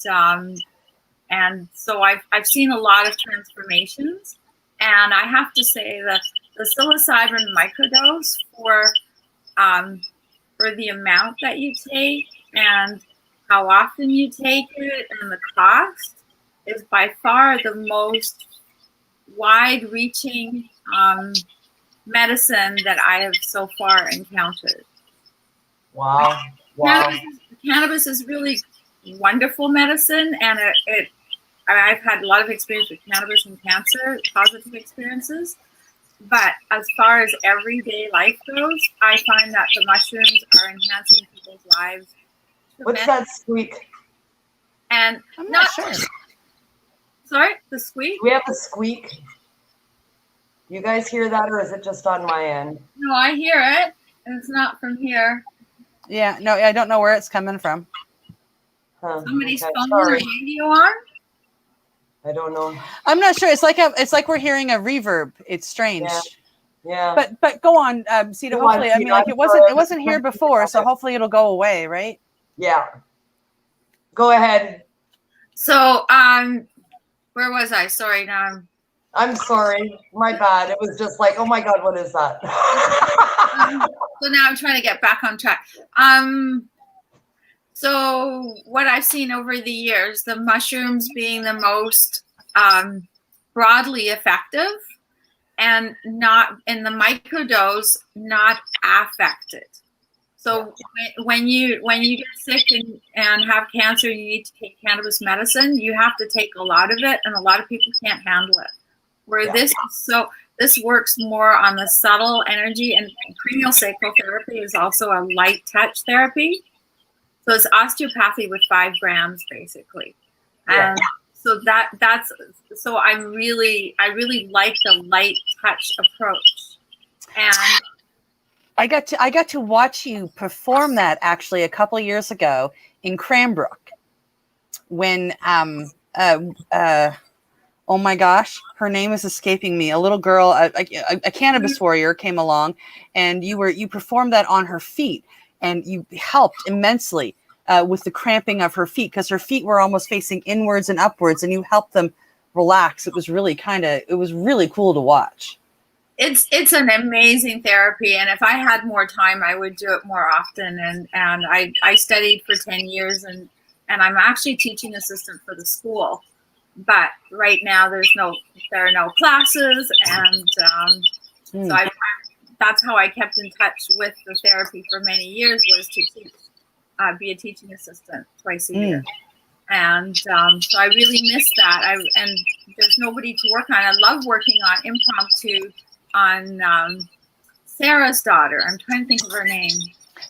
so I've seen a lot of transformations, and I have to say that the psilocybin microdose for the amount that you take and how often you take it and the cost is by far the most wide-reaching medicine that I have so far encountered. Wow. Cannabis is really wonderful medicine, and I've had a lot of experience with cannabis and cancer, positive experiences. But as far as everyday life goes, I find that the mushrooms are enhancing people's lives. What's that squeak? And I'm not sure. Sorry, the squeak? We have a squeak. You guys hear that, or is it just on my end? No, I hear it, and it's not from here. Yeah, no, I don't know where it's coming from. Somebody's phone or radio on? I don't know. I'm not sure. It's like we're hearing a reverb. It's strange. Yeah. But go on, Sita. Go on, hopefully, I mean, like it wasn't here before, so hopefully it'll go away, right? Yeah. Go ahead. So, where was I? Sorry, now I'm sorry. My bad. It was just like, oh my God, what is that? So now I'm trying to get back on track. So what I've seen over the years, the mushrooms being the most broadly effective and not in the microdose, not affected. So when you get sick and have cancer, you need to take cannabis medicine, you have to take a lot of it, and a lot of people can't handle it. Where this works more on the subtle energy, and cranial sacral therapy is also a light touch therapy. So it's osteopathy with 5 grams, basically. Yeah. And so so I really like the light touch approach. And I got to watch you perform that actually a couple of years ago in Cranbrook when oh my gosh, her name is escaping me. A little girl, a cannabis warrior came along, and you performed that on her feet, and you helped immensely with the cramping of her feet because her feet were almost facing inwards and upwards, and you helped them relax. It was really cool to watch. It's an amazing therapy, and if I had more time, I would do it more often. And I studied for 10 years, and I'm actually teaching assistant for the school. But right now there are no classes, and so that's how I kept in touch with the therapy for many years, was to teach, be a teaching assistant twice a year. And so I really miss that. And there's nobody to work on. I love working on impromptu on Sarah's daughter. I'm trying to think of her name.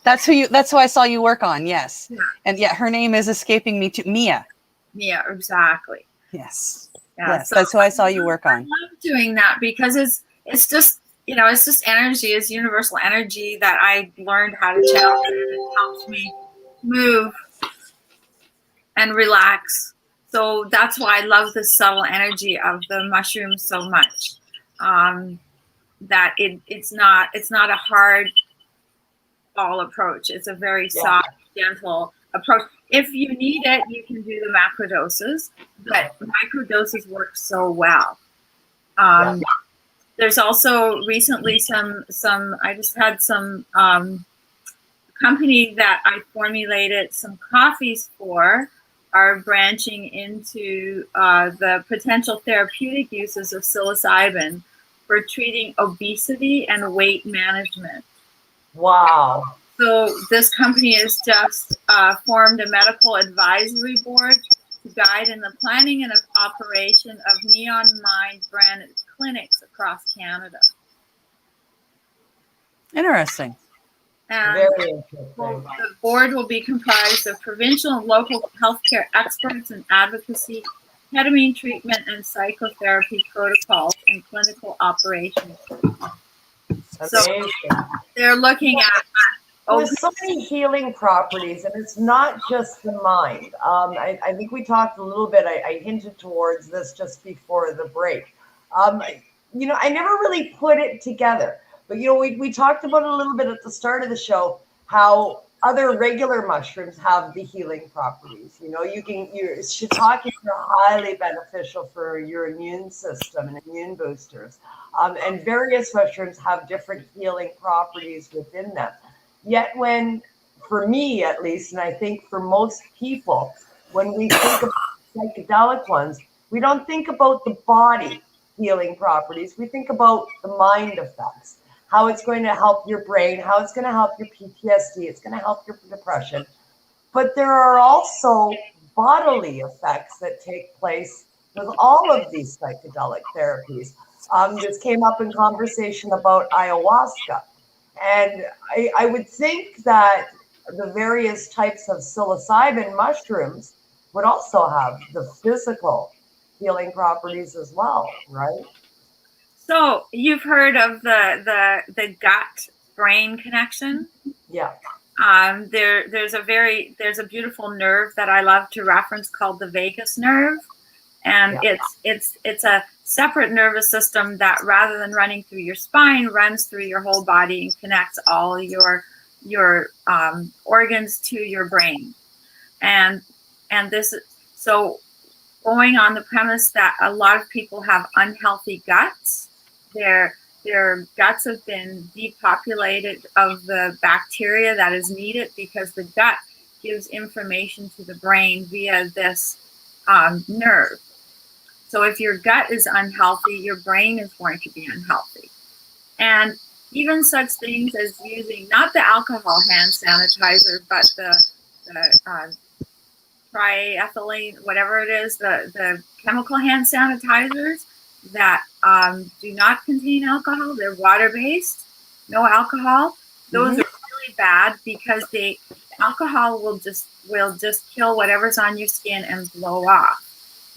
That's who I saw you work on. Yes. Yeah. And her name is escaping me too. Mia. Yeah, exactly. Yes. Yeah, yes. So that's who I saw you work on. I love doing that because it's just, it's just energy. It's universal energy that I learned how to channel. It helps me move and relax. So that's why I love the subtle energy of the mushrooms so much. That it's not a hard ball approach. It's a very soft, gentle approach. If you need it, you can do the macro doses, but micro doses work so well. There's also recently I just had some company that I formulated some coffees for are branching into the potential therapeutic uses of psilocybin for treating obesity and weight management. Wow. So this company has just formed a medical advisory board to guide in the planning and operation of Neon Mind branded clinics across Canada. Interesting. And Very interesting. the board will be comprised of provincial and local healthcare experts in advocacy, ketamine treatment, and psychotherapy protocols and clinical operations. So they're looking at there's so many healing properties, and it's not just the mind. I think we talked a little bit. I hinted towards this just before the break. I never really put it together, but we talked about it a little bit at the start of the show, how other regular mushrooms have the healing properties. Shiitakes are highly beneficial for your immune system and immune boosters, and various mushrooms have different healing properties within them. Yet for me at least, and I think for most people, when we think of psychedelic ones, we don't think about the body healing properties. We think about the mind effects, how it's going to help your brain, how it's going to help your PTSD, it's going to help your depression. But there are also bodily effects that take place with all of these psychedelic therapies. This came up in conversation about ayahuasca. And I would think that the various types of psilocybin mushrooms would also have the physical healing properties as well, right? So you've heard of the gut-brain connection? Yeah. There's a beautiful nerve that I love to reference called the vagus nerve, and it's a separate nervous system that, rather than running through your spine, runs through your whole body and connects all your organs to your brain. And this, so going on the premise that a lot of people have unhealthy guts, their guts have been depopulated of the bacteria that is needed, because the gut gives information to the brain via this nerve. So if your gut is unhealthy, your brain is going to be unhealthy. And even such things as using not the alcohol hand sanitizer, but the triethylene, whatever it is, the chemical hand sanitizers that do not contain alcohol. They're water-based, no alcohol. Those are really bad, because the alcohol will just kill whatever's on your skin and blow off.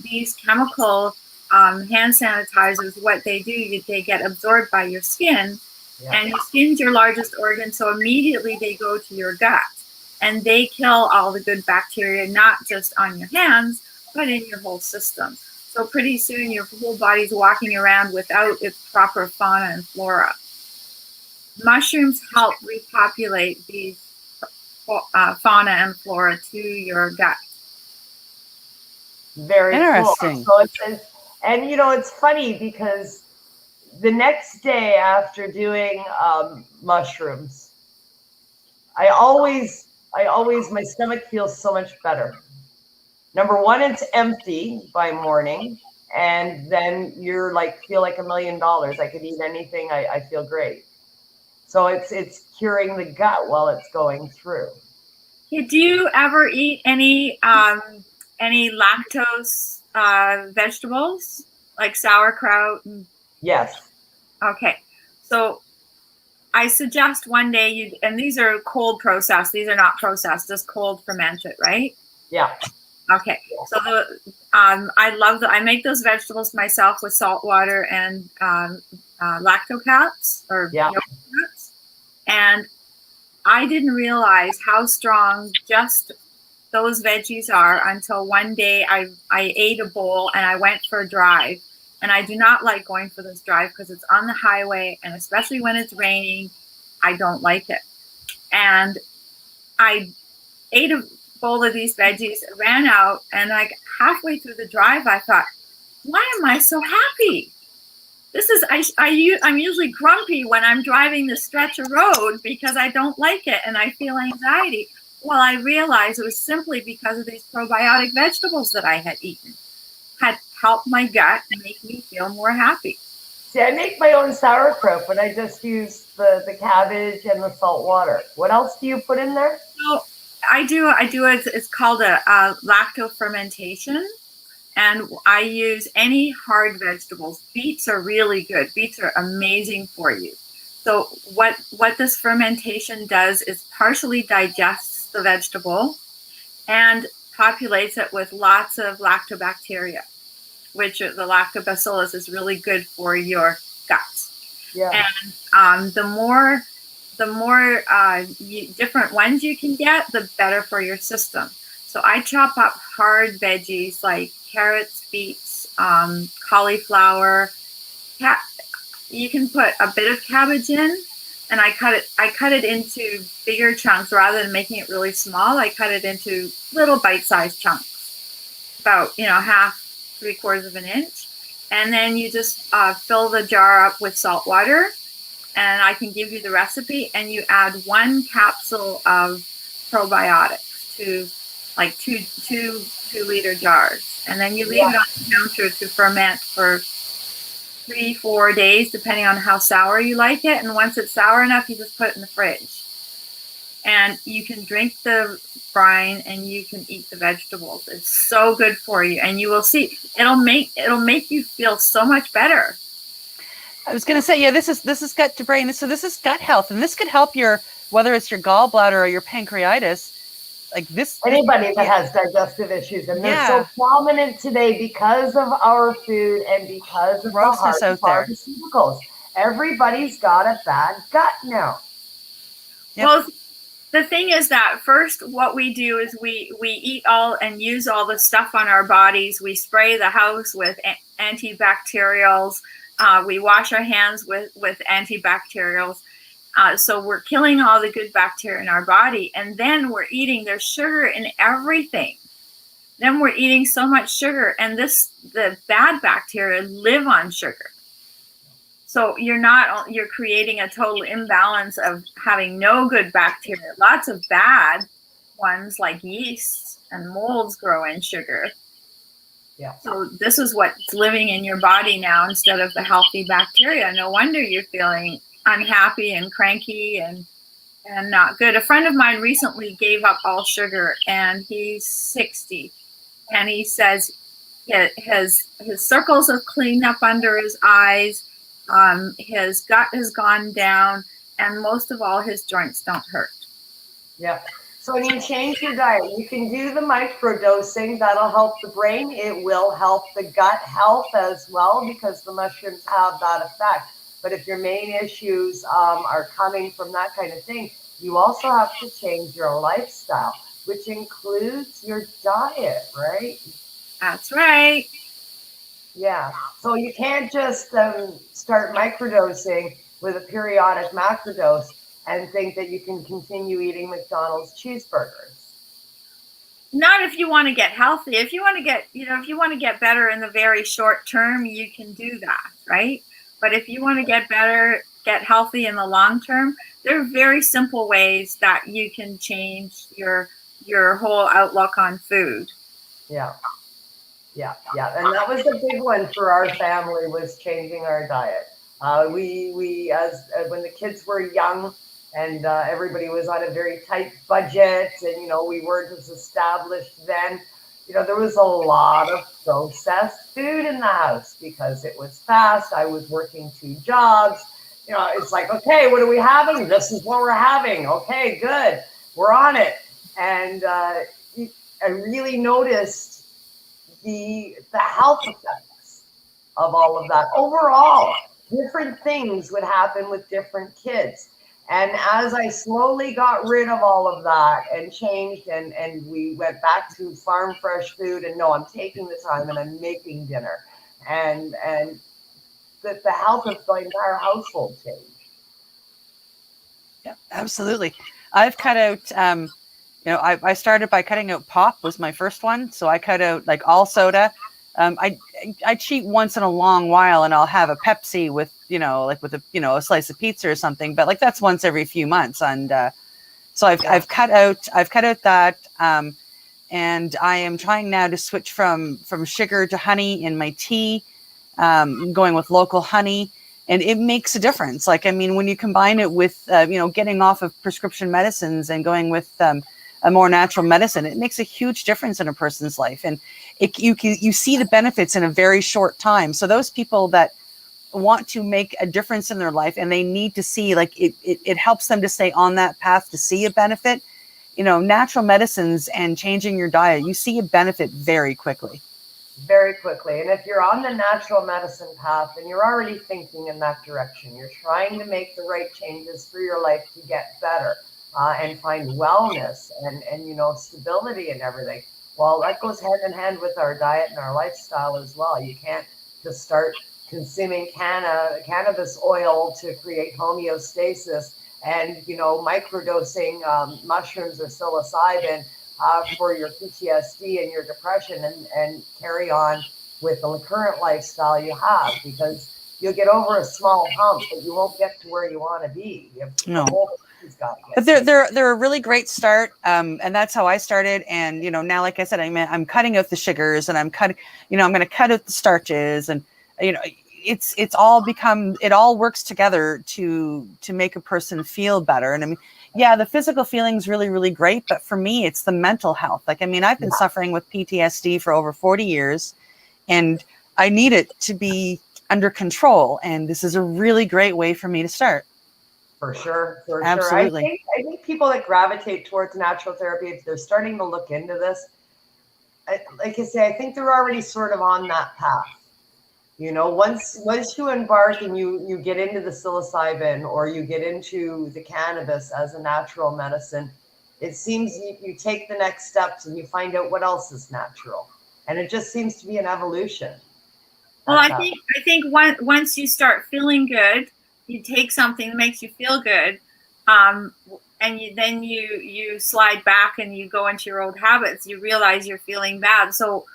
These chemical hand sanitizers, what they do, they get absorbed by your skin, And your skin's your largest organ, so immediately they go to your gut. And they kill all the good bacteria, not just on your hands, but in your whole system. So pretty soon your whole body's walking around without its proper fauna and flora. Mushrooms help repopulate these fauna and flora to your gut. Very interesting. Cool. So and it's funny because the next day after doing mushrooms, I always, my stomach feels so much better. Number one, it's empty by morning, and then you're feel like $1 million. I could eat anything. I feel great. So it's curing the gut while it's going through. Do you ever eat any lactose vegetables like sauerkraut? Yes. Okay. So I suggest one day and these are cold processed. These are not processed, just cold fermented, right? Yeah. Okay. So I make those vegetables myself with salt water and lactocaps or yogurt caps. And I didn't realize how strong just those veggies are until one day I ate a bowl and I went for a drive. And I do not like going for this drive because it's on the highway, and especially when it's raining, I don't like it. And I ate a bowl of these veggies, ran out, and halfway through the drive, I thought, why am I so happy? This is, I'm usually grumpy when I'm driving this stretch of road because I don't like it and I feel anxiety. Well, I realized it was simply because of these probiotic vegetables that I had eaten. Had helped my gut and make me feel more happy. See, I make my own sauerkraut, but I just use the cabbage and the salt water. What else do you put in there? So I do it's called a lacto fermentation. And I use any hard vegetables. Beets are really good. Beets are amazing for you. So what this fermentation does is partially digests the vegetable and populates it with lots of lactobacteria, which the lactobacillus is really good for your guts. Yeah. And the more different ones you can get, the better for your system. So I chop up hard veggies like carrots, beets, cauliflower. You can put a bit of cabbage in, and I cut it into bigger chunks rather than making it really small. I cut it into little bite-sized chunks, about half, 3/4 of an inch, and then you just fill the jar up with salt water. And I can give you the recipe, and you add 1 capsule of probiotics to like two 2-liter jars, and then you leave it on the counter to ferment for 3-4 days, depending on how sour you like it. And once it's sour enough, you just put it in the fridge, and you can drink the brine and you can eat the vegetables. It's so good for you, and you will see it'll make you feel so much better. I was going to say, yeah, this is gut to brain. So this is gut health, and this could help whether it's your gallbladder or your pancreatitis. Like this, anybody that has digestive issues, and they're so prominent today because of our food and because of the hard pharmaceuticals. Everybody's got a bad gut now. Yep. Well, the thing is that first, what we do is we eat all and use all the stuff on our bodies. We spray the house with antibacterials. We wash our hands with antibacterials. So we're killing all the good bacteria in our body, and then we're eating, there's sugar in everything. Then we're eating so much sugar, and the bad bacteria live on sugar. So you're creating a total imbalance of having no good bacteria. Lots of bad ones like yeast and molds grow in sugar. Yeah. So this is what's living in your body now instead of the healthy bacteria. No wonder you're feeling unhappy and cranky and not good. A friend of mine recently gave up all sugar, and he's 60, and he says his circles have cleaned up under his eyes, his gut has gone down, and most of all, his joints don't hurt. Yeah. So when you change your diet, you can do the microdosing. That'll help the brain. It will help the gut health as well, because the mushrooms have that effect. But if your main issues are coming from that kind of thing, you also have to change your lifestyle, which includes your diet, right? That's right. Yeah. So you can't just start microdosing with a periodic macrodose and think that you can continue eating McDonald's cheeseburgers. Not if you want to get healthy. If you want to get, if you want to get better in the very short term, you can do that, right? But if you want to get better, get healthy in the long term, there are very simple ways that you can change your whole outlook on food. Yeah. Yeah. And that was a big one for our family, was changing our diet. We as when the kids were young, and everybody was on a very tight budget, and we weren't as established then. There was a lot of processed food in the house because it was fast. I was working 2 jobs. It's like, okay, what are we having? This is what we're having. Okay, good, we're on it. And I really noticed the health effects of all of that. Overall, different things would happen with different kids. And as I slowly got rid of all of that and changed, and we went back to farm fresh food, and no, I'm taking the time and I'm making dinner, and the health of the entire household changed. Yeah, absolutely. I've cut out, I started by cutting out pop was my first one. So I cut out like all soda. I cheat once in a long while, and I'll have a Pepsi with, with a slice of pizza or something, but like that's once every few months. And so I've cut out that. And I am trying now to switch from sugar to honey in my tea, going with local honey. And it makes a difference. Like, I mean, when you combine it with, getting off of prescription medicines and going with a more natural medicine, it makes a huge difference in a person's life. And you see the benefits in a very short time. So those people that want to make a difference in their life, and they need to see, like, it helps them to stay on that path to see a benefit. Natural medicines and changing your diet, you see a benefit very quickly. Very quickly. And if you're on the natural medicine path and you're already thinking in that direction, you're trying to make the right changes for your life to get better and find wellness and stability and everything. Well, that goes hand in hand with our diet and our lifestyle as well. You can't just start consuming cannabis oil to create homeostasis and, microdosing mushrooms or psilocybin for your PTSD and your depression, and carry on with the current lifestyle you have, because you'll get over a small hump, but you won't get to where you want to be. No. But they're a really great start, and that's how I started. And now, like I said, I'm cutting out the sugars, and I'm going to cut out the starches, and it all works together to make a person feel better. And I mean, yeah, the physical feeling's really, really great, but for me, it's the mental health. Like, I mean, I've been suffering with PTSD for over 40 years, and I need it to be under control. And this is a really great way for me to start. For sure. Absolutely. I think people that gravitate towards natural therapy, if they're starting to look into this, like I say, I think they're already sort of on that path. Once you embark and you get into the psilocybin, or you get into the cannabis as a natural medicine, it seems you take the next steps and you find out what else is natural. And it just seems to be an evolution. Well, I think once you start feeling good, you take something that makes you feel good, and then you slide back and you go into your old habits. You realize you're feeling bad. So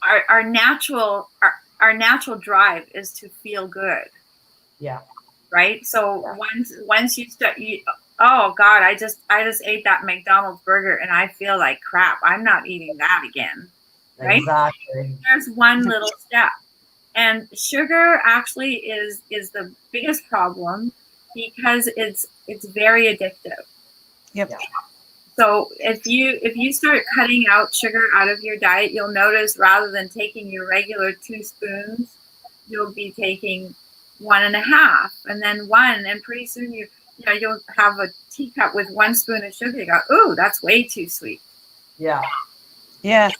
our natural drive is to feel good. Yeah. Right. So once you start, oh God, I just ate that McDonald's burger and I feel like crap. I'm not eating that again. Right. Exactly. There's one little step. And sugar actually is the biggest problem, because it's very addictive. Yep. Yeah. So if you start cutting out sugar out of your diet, you'll notice rather than taking your regular 2 spoons, you'll be taking 1.5, and then 1, and pretty soon you'll have a teacup with 1 spoon of sugar. You go, ooh, that's way too sweet. Yeah. Yeah,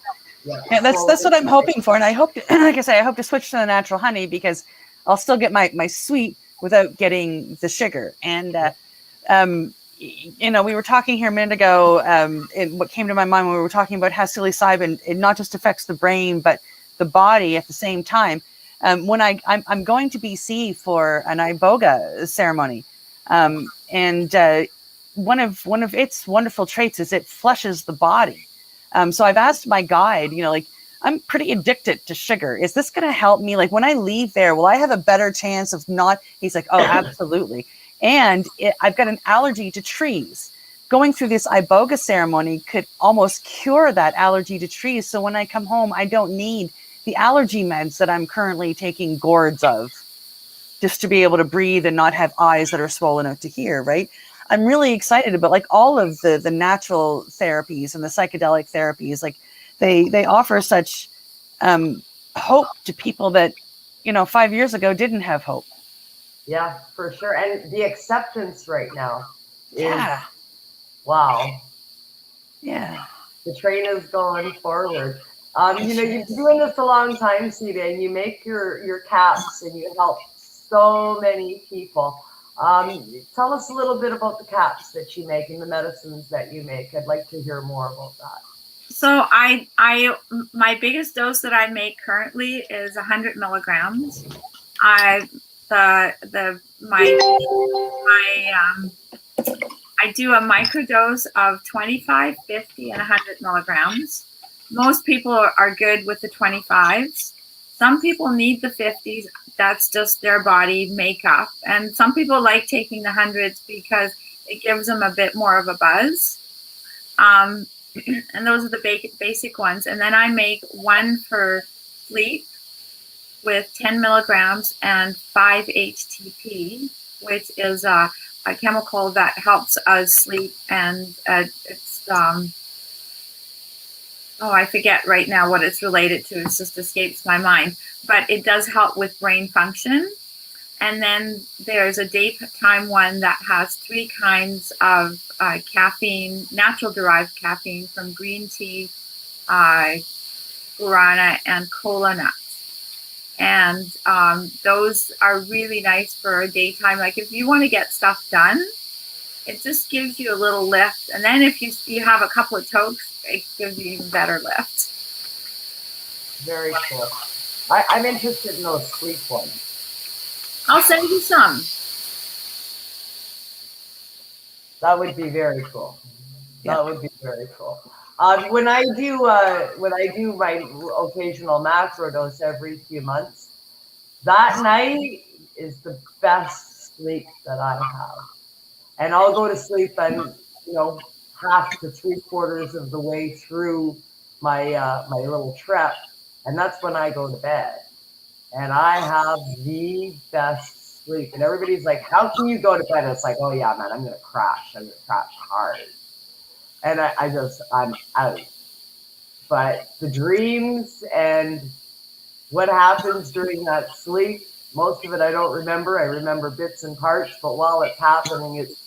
that's what I'm hoping for. And I hope, like I say, I hope to switch to the natural honey, because I'll still get my sweet without getting the sugar. And we were talking here a minute ago, and what came to my mind when we were talking about how psilocybin, it not just affects the brain, but the body at the same time. When I'm going to BC for an iboga ceremony, and one of its wonderful traits is it flushes the body. So I've asked my guide, I'm pretty addicted to sugar. Is this going to help me? Like when I leave there, will I have a better chance of not? He's like, oh, absolutely. And I've got an allergy to trees. Going through this iboga ceremony could almost cure that allergy to trees. So when I come home, I don't need the allergy meds that I'm currently taking gourds of, just to be able to breathe and not have eyes that are swollen out to hear, right? I'm really excited about like all of the natural therapies and the psychedelic therapies. Like they offer such hope to people that, 5 years ago didn't have hope. Yeah, for sure. And the acceptance right now is, wow. Yeah. The train is going forward. You've been doing this a long time, Sita, and you make your caps and you help so many people. Tell us a little bit about the caps that you make and the medicines that you make. I'd like to hear more about that. So my biggest dose that I make currently is 100 milligrams. I do a microdose of 25, 50, and 100 milligrams. Most people are good with the 25s. Some people need the 50s. That's just their body makeup. And some people like taking the 100s because it gives them a bit more of a buzz. And those are the basic ones. And then I make one for sleep with 10 milligrams and 5-HTP, which is a chemical that helps us sleep. And it's, I forget right now what it's related to. It just escapes my mind. But it does help with brain function. And then there's a daytime one that has 3 kinds of caffeine, natural derived caffeine from green tea, guarana, and cola nuts. And those are really nice for a daytime. Like if you want to get stuff done, it just gives you a little lift. And then if you have a couple of tokes, it gives you even better lift. Very cool. I'm interested in those sleep ones. I'll send you some. That would be very cool. That would be very cool. When I do my occasional macro dose every few months, that night is the best sleep that I have. And I'll go to sleep and half to 3/4 of the way through my my little trip, and that's when I go to bed. And I have the best sleep. And everybody's like, how can you go to bed? And it's like, oh yeah, man, I'm going to crash. I'm going to crash hard. And I'm out. But the dreams and what happens during that sleep, most of it I don't remember. I remember bits and parts. But while it's happening, it's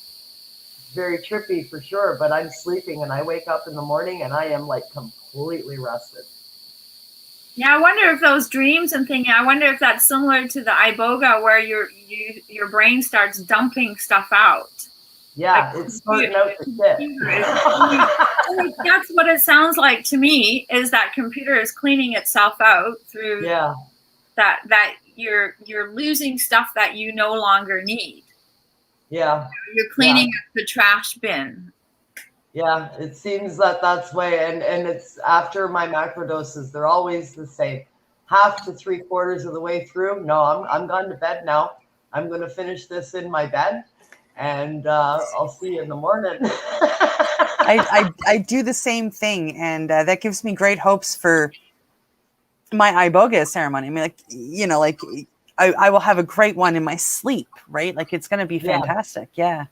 very trippy for sure. But I'm sleeping and I wake up in the morning and I am like completely rested. Yeah, I wonder if those dreams and thinking, I wonder if that's similar to the iboga where your brain starts dumping stuff out. Yeah, like, it's sorting out the shit. That's what it sounds like to me, is that computer is cleaning itself out through that you're losing stuff that you no longer need. Yeah. You're cleaning up the trash bin. Yeah, it seems that's way, and it's after my macrodoses, they're always the same. Half to 3/4 of the way through. No, I'm gone to bed now. I'm going to finish this in my bed, and I'll see you in the morning. I do the same thing, and that gives me great hopes for my iboga ceremony. I mean, I will have a great one in my sleep, right? Like it's going to be fantastic. Yeah.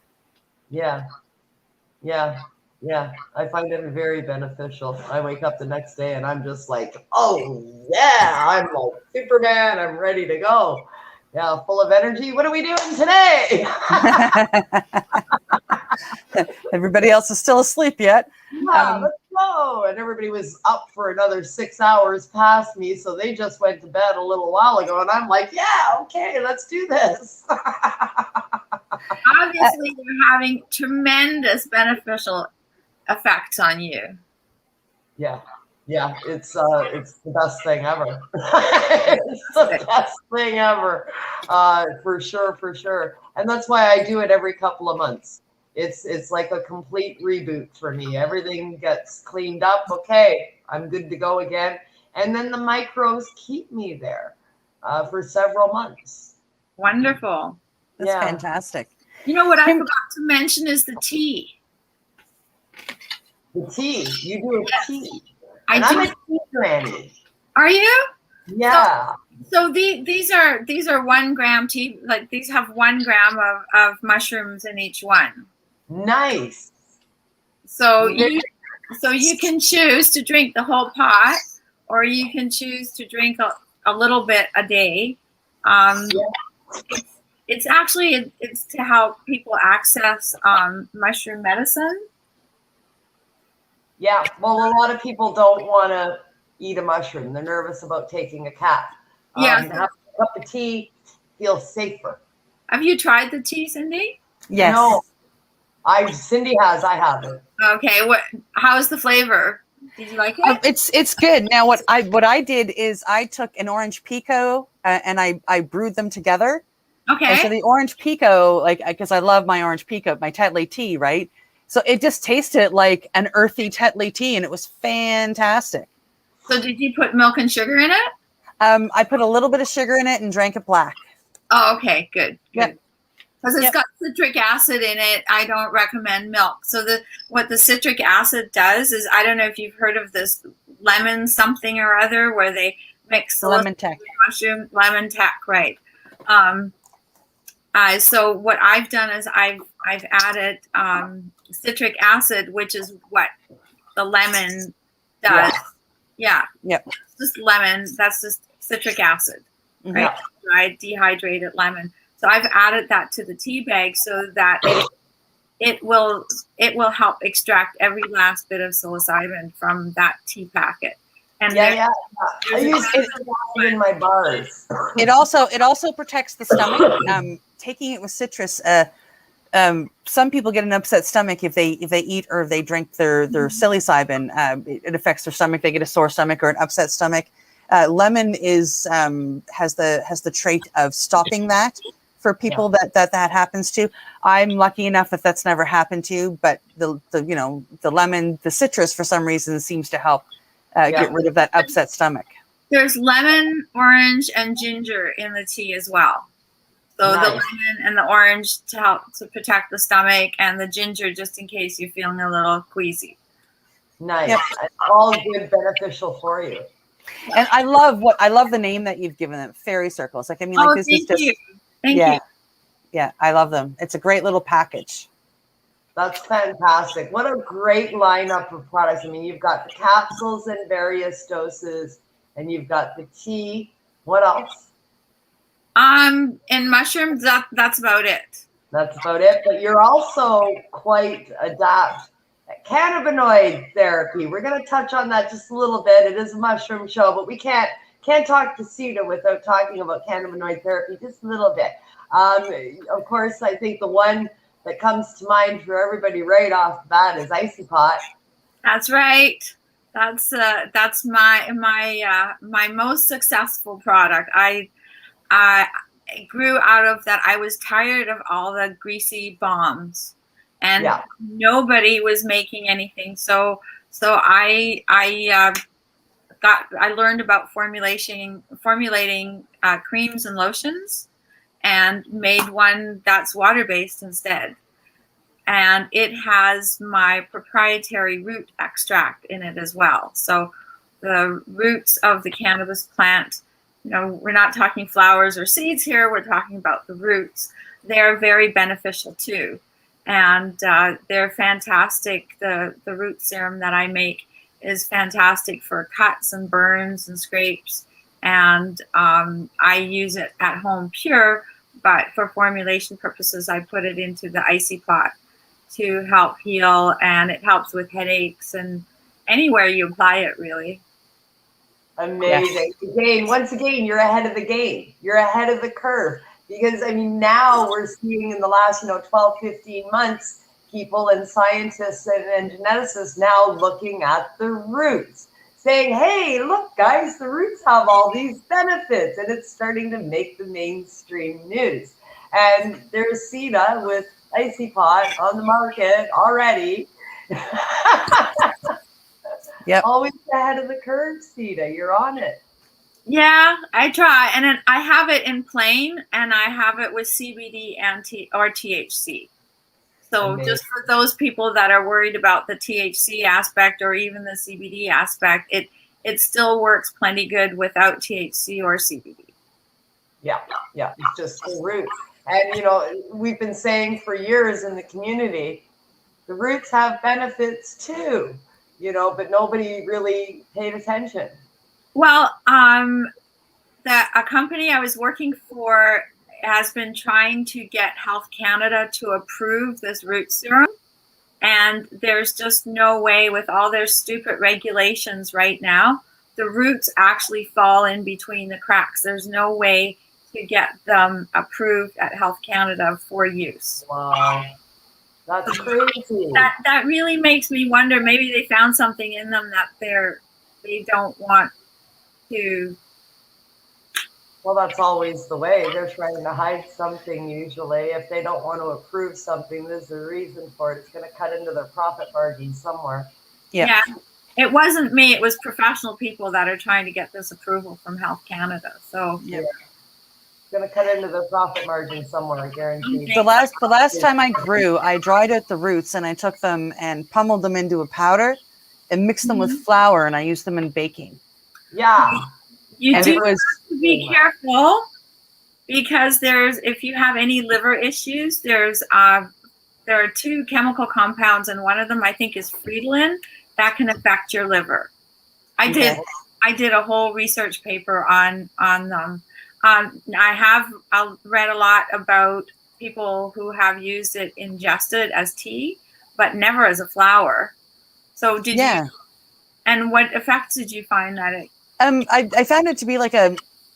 I find it very beneficial. I wake up the next day and I'm just like, oh yeah, I'm like Superman. I'm ready to go. Yeah, full of energy. What are we doing today? Everybody else is still asleep yet. Yeah, let's whoa. And everybody was up for another 6 hours past me. So they just went to bed a little while ago. And I'm like, yeah, okay, let's do this. Obviously, they're having tremendous beneficial effects on you. Yeah. Yeah, it's the best thing ever. It's the best thing ever, for sure. And that's why I do it every couple of months. It's like a complete reboot for me. Everything gets cleaned up. Okay, I'm good to go again. And then the microbes keep me there for several months. Wonderful. That's fantastic. You know what I forgot to mention is the tea. The tea. You do a tea. I'm a tea granny. Are you? Yeah. So these are 1 gram tea. Like these have 1 gram of mushrooms in each one. Nice. So you can choose to drink the whole pot, or you can choose to drink a little bit a day. It's actually to help people access mushroom medicine. Yeah, well, a lot of people don't want to eat a mushroom. They're nervous about taking a cap. Having a cup of tea feels safer. Have you tried the tea, Cindy? Yes. No, Cindy has. I haven't. Okay. How's the flavor? Did you like it? It's good. Now, what I did is I took an orange pico and I brewed them together. Okay. And so the orange pico, because I love my orange pico, my Tetley tea, right? So it just tasted like an earthy Tetley tea, and it was fantastic. So did you put milk and sugar in it? I put a little bit of sugar in it and drank it black. Oh, okay, good. Yep. Because it's got citric acid in it. I don't recommend milk. So what the citric acid does is, I don't know if you've heard of this lemon something or other, where they mix lemon tech, mushroom, lemon tech, right? So what I've done is I've added citric acid, which is what the lemon does. Yeah. Yep. Just lemon. That's just citric acid, right? Yeah. Dried, dehydrated lemon. So I've added that to the tea bag so that it will help extract every last bit of psilocybin from that tea packet. And I use it in my bars. It also protects the stomach. Taking it with citrus, some people get an upset stomach if they eat or if they drink their psilocybin. It affects their stomach. They get a sore stomach or an upset stomach. Lemon has the trait of stopping that for people that happens to. I'm lucky enough that that's never happened to, but the lemon, the citrus for some reason seems to help get rid of that upset stomach. There's lemon, orange, and ginger in the tea as well. So the lemon and the orange to help to protect the stomach, and the ginger just in case you're feeling a little queasy. Nice. Yep. All good, beneficial for you. And I love the name that you've given them, fairy circles. This is just Thank you. Yeah, I love them. It's a great little package. That's fantastic. What a great lineup of products. I mean, you've got the capsules in various doses, and you've got the tea. What else? And mushrooms, that's about it. That's about it. But you're also quite adept at cannabinoid therapy. We're going to touch on that just a little bit. It is a mushroom show, but we can't talk to Sita without talking about cannabinoid therapy just a little bit. Of course, I think the one that comes to mind for everybody right off the bat is Icy Pot. That's right. That's my most successful product. I grew out of that. I was tired of all the greasy bombs, and nobody was making anything. So I learned about formulating creams and lotions, and made one that's water-based instead. And it has my proprietary root extract in it as well. So the roots of the cannabis plant, we're not talking flowers or seeds here. We're talking about the roots. They're very beneficial too. And they're fantastic. The root serum that I make is fantastic for cuts and burns and scrapes. And I use it at home pure, but for formulation purposes, I put it into the Icy Pot to help heal, and it helps with headaches and anywhere you apply it, really. Amazing. Again, once again, you're ahead of the game. You're ahead of the curve. Because, I mean, now we're seeing in the last, 12, 15 months, people and scientists and geneticists now looking at the roots, saying, hey, look, guys, the roots have all these benefits. And it's starting to make the mainstream news. And there's Sita with Icy Pot on the market already. Yep. Always ahead of the curve, Sita. You're on it. Yeah, I try. And then I have it in plain, and I have it with CBD and or THC. So Amazing. just for those people that are worried about the THC aspect or even the CBD aspect, it still works plenty good without THC or CBD. Yeah. It's just the root. And, we've been saying for years in the community, the roots have benefits too, but nobody really paid attention. Well, a company I was working for has been trying to get Health Canada to approve this root serum. And there's just no way, with all their stupid regulations right now, the roots actually fall in between the cracks. There's no way to get them approved at Health Canada for use. Wow. That's crazy. That really makes me wonder, maybe they found something in them that they don't want to. Well, that's always the way. They're trying to hide something usually. If they don't want to approve something, there's a reason for it. It's going to cut into their profit margin somewhere. Yeah. It wasn't me. It was professional people that are trying to get this approval from Health Canada. So yeah. It's going to cut into their profit margin somewhere, I guarantee. The last time I grew, I dried out the roots and I took them and pummeled them into a powder and mixed them with flour, and I used them in baking. Yeah. You do have to be careful, because if you have any liver issues, there are 2 chemical compounds, and one of them I think is fridolin that can affect your liver. I did a whole research paper on them. I have read a lot about people who have used it ingested as tea, but never as a flower. So did you? And what effects did you find that it? I found it to be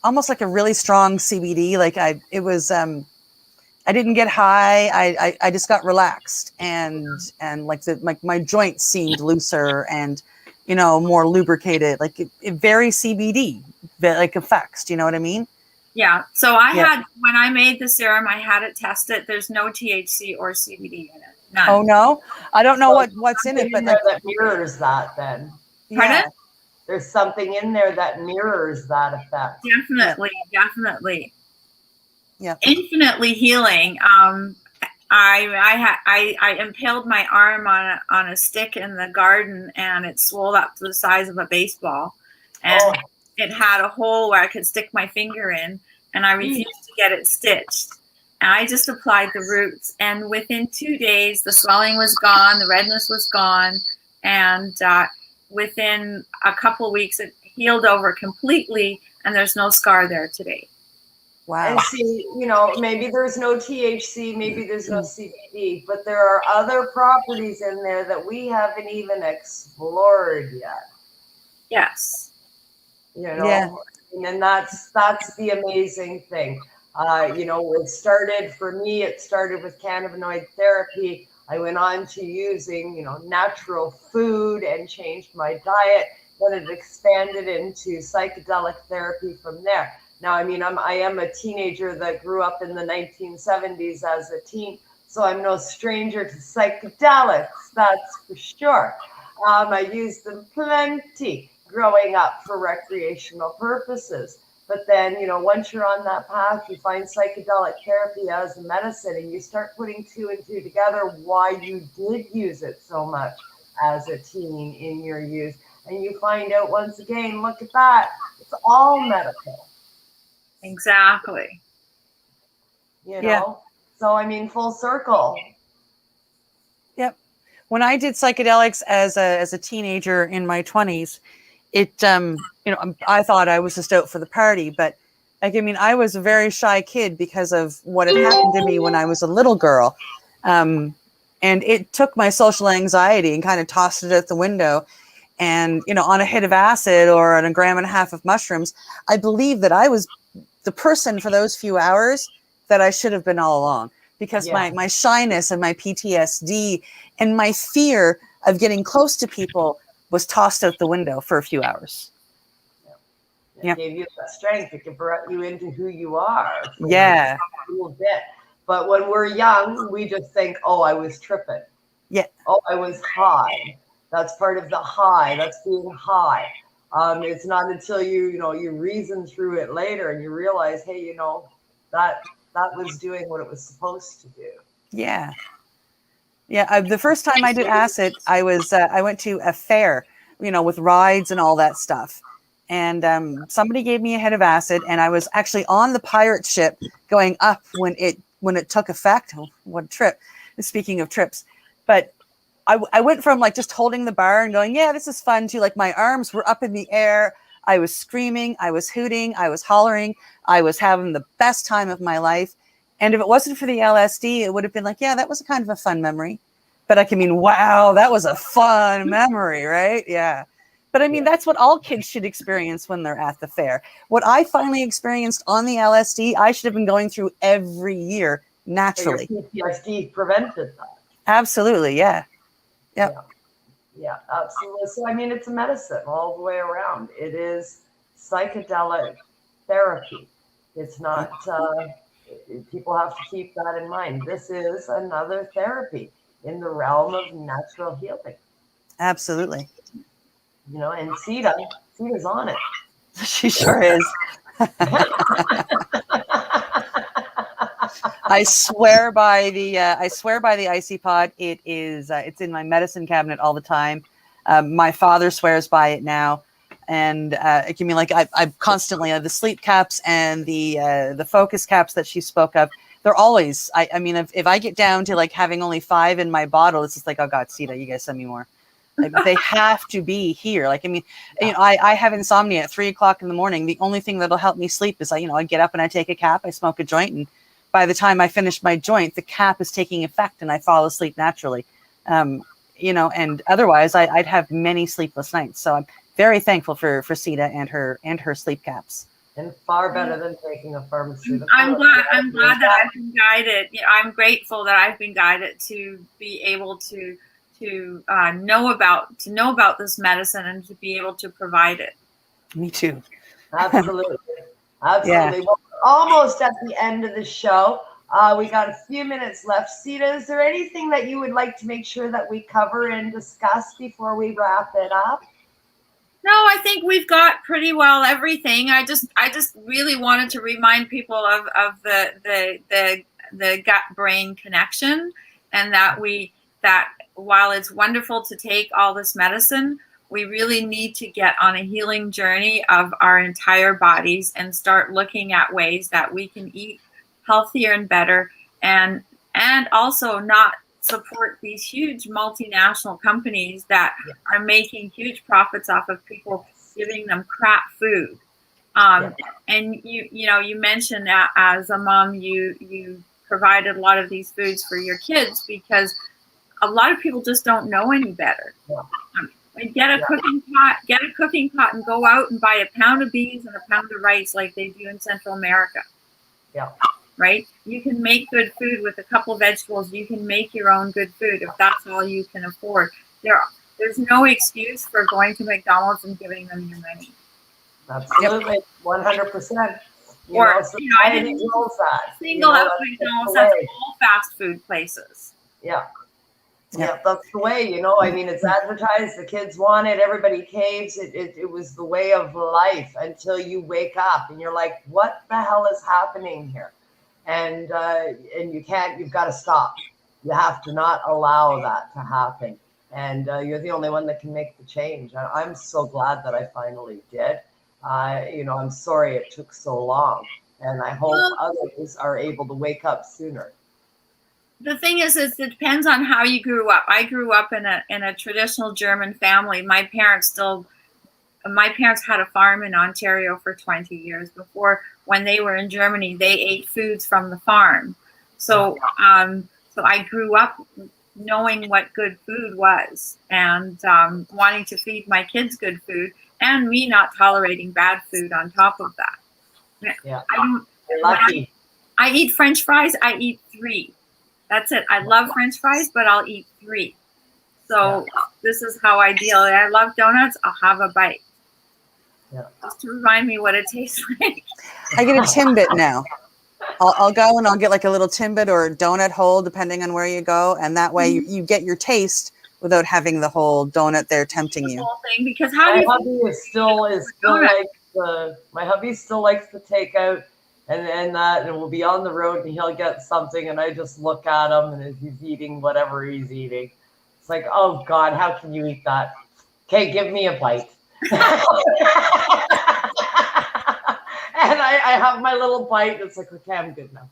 almost like a really strong CBD. I didn't get high. I just got relaxed, and my joints seemed looser and, more lubricated. Very CBD effects. Do you know what I mean? Yeah. So when I made the serum, I had it tested. There's no THC or CBD in it. None. Oh no, I don't know what's in it, but that mirrors that then. Pardon? There's something in there that mirrors that effect. Definitely. Yeah. Infinitely healing. I impaled my arm on a stick in the garden, and it swelled up to the size of a baseball, and it had a hole where I could stick my finger in, and I refused to get it stitched. And I just applied the roots, and within 2 days, the swelling was gone, the redness was gone, and within a couple of weeks, it healed over completely, and there's no scar there today. Wow. And see, maybe there's no THC, maybe there's no CBD, but there are other properties in there that we haven't even explored yet. Yes. And that's the amazing thing. It started with cannabinoid therapy. I went on to using, natural food and changed my diet. Then it expanded into psychedelic therapy from there. Now, I am a teenager that grew up in the 1970s as a teen, so I'm no stranger to psychedelics, that's for sure. I used them plenty growing up for recreational purposes. But then, once you're on that path, you find psychedelic therapy as a medicine, and you start putting 2 and 2 together why you did use it so much as a teen in your youth. And you find out once again, look at that, it's all medical. Exactly. So full circle. Yep. When I did psychedelics as a teenager in my 20s, I thought I was just out for the party, but I was a very shy kid because of what had happened to me when I was a little girl. And it took my social anxiety and kind of tossed it out the window. and, you know, on a hit of acid or on a gram and a half of mushrooms, I believe that I was the person for those few hours that I should have been all along, because my shyness and my PTSD and my fear of getting close to people was tossed out the window for a few hours. It gave you that strength. It brought you into who you are. Yeah. A little bit. But when we're young, we just think, oh, I was tripping. Yeah. Oh, I was high. That's part of the high. That's being high. It's not until you reason through it later and you realize, hey, you know, that was doing what it was supposed to do. Yeah. Yeah. The first time I did acid, I went to a fair, you know, with rides and all that stuff. And somebody gave me a hit of acid, and I was actually on the pirate ship going up when it took effect. Oh, what a trip. Speaking of trips. But I went from like just holding the bar and going, yeah, this is fun, to like my arms were up in the air. I was screaming, I was hooting, I was hollering. I was having the best time of my life. And if it wasn't for the LSD, it would have been like, yeah, that was a kind of a fun memory. But I can mean, wow, that was a fun memory, right? Yeah. But I mean, that's what all kids should experience when they're at the fair. What I finally experienced on the LSD, I should have been going through every year naturally. Your PTSD prevented that. Absolutely, yeah. Yep. Yeah, absolutely. So, I mean, it's a medicine all the way around. It is psychedelic therapy. It's not, people have to keep that in mind. This is another therapy in the realm of natural healing. Absolutely. You know, and Sita's on it. She sure is. I swear by the icy pod. It is it's in my medicine cabinet all the time. My father swears by it now, and it can be like I constantly the sleep caps and the focus caps that she spoke of. They're always. I mean, if I get down to like having only 5 in my bottle, it's just like, oh God, Sita, you guys send me more. Like, they have to be here. Like, I mean, you know, I have insomnia at 3 o'clock in the morning. The only thing that'll help me sleep is I get up and I take a cap, I smoke a joint, and by the time I finish my joint, the cap is taking effect and I fall asleep naturally. You know, and otherwise I'd have many sleepless nights. So I'm very thankful for Sita and her sleep caps. And far better than taking a pharmaceutical. I'm glad that I've been guided. You know, I'm grateful that I've been guided to be able to know about this medicine and to be able to provide it. Me too. Absolutely. Absolutely. Yeah. Well, we're almost at the end of the show. We got a few minutes left. Sita, is there anything that you would like to make sure that we cover and discuss before we wrap it up? No, I think we've got pretty well everything. I just really wanted to remind people of the gut brain connection, and that while it's wonderful to take all this medicine, we really need to get on a healing journey of our entire bodies and start looking at ways that we can eat healthier and better, and also not support these huge multinational companies that are making huge profits off of people giving them crap food. And you mentioned that as a mom, you provided a lot of these foods for your kids because a lot of people just don't know any better. Get a cooking pot and go out and buy a pound of beans and a pound of rice like they do in Central America. Yeah. Right? You can make good food with a couple of vegetables. You can make your own good food if that's all you can afford. There's no excuse for going to McDonald's and giving them your money. Absolutely, 100%. I didn't single out McDonald's. That's all fast food places. Yeah. Yeah, that's the way, I mean, it's advertised, the kids want it, everybody caves. It was the way of life until you wake up and you're like, what the hell is happening here? And you've got to stop. You have to not allow that to happen. And you're the only one that can make the change. I'm so glad that I finally did. I'm sorry it took so long. And I hope others are able to wake up sooner. The thing is it depends on how you grew up. I grew up in a traditional German family. My parents had a farm in Ontario for 20 years. Before, when they were in Germany, they ate foods from the farm. So I grew up knowing what good food was, and wanting to feed my kids good food, and me not tolerating bad food on top of that. Yeah. I don't. You're lucky. I eat French fries. I eat 3. That's it. I love French fries, but I'll eat 3. So this is how I deal. I love donuts. I'll have a bite. Yeah. Just to remind me what it tastes like. I get a Timbit now. I'll go and I'll get like a little Timbit or a donut hole, depending on where you go. And that way you get your taste without having the whole donut there tempting you. Whole thing, because how my do hubby is still like my hubby still likes the takeout and that, and we'll be on the road and he'll get something and I just look at him and he's eating whatever he's eating. It's like, oh God, how can you eat that? Okay, give me a bite. And I have my little bite. It's like, okay, I'm good now.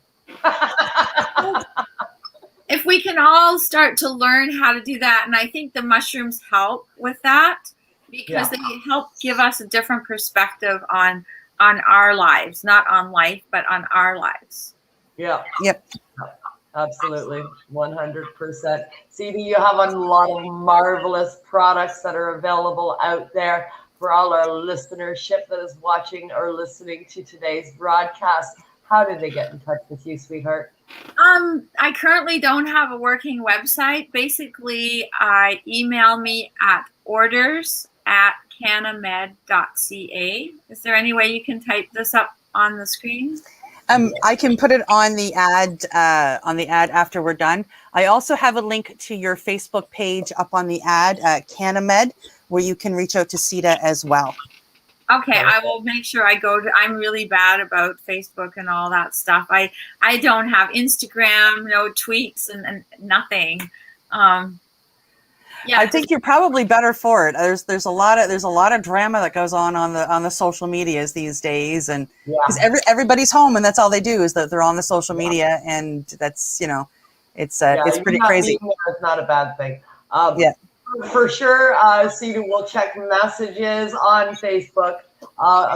If we can all start to learn how to do that, and I think the mushrooms help with that, because they help give us a different perspective on our lives, not on life, but on our lives. Yeah. Yep. Absolutely. 100%. Sita, you have a lot of marvelous products that are available out there for all our listenership that is watching or listening to today's broadcast. How do they get in touch with you, sweetheart? I currently don't have a working website. Basically, email me at orders@canamed.ca. Is there any way you can type this up on the screen? I can put it on the ad after we're done. I also have a link to your Facebook page up on the ad, Canamed, where you can reach out to Sita as well. Okay, I will make sure I go to. I'm really bad about Facebook and all that stuff. I don't have Instagram, no tweets, and nothing. I think you're probably better for it. There's a lot of drama that goes on the social medias these days, and because everybody's home and that's all they do is that they're on the social media, and that's it's pretty crazy. It's not a bad thing. For sure, Sita will check messages on Facebook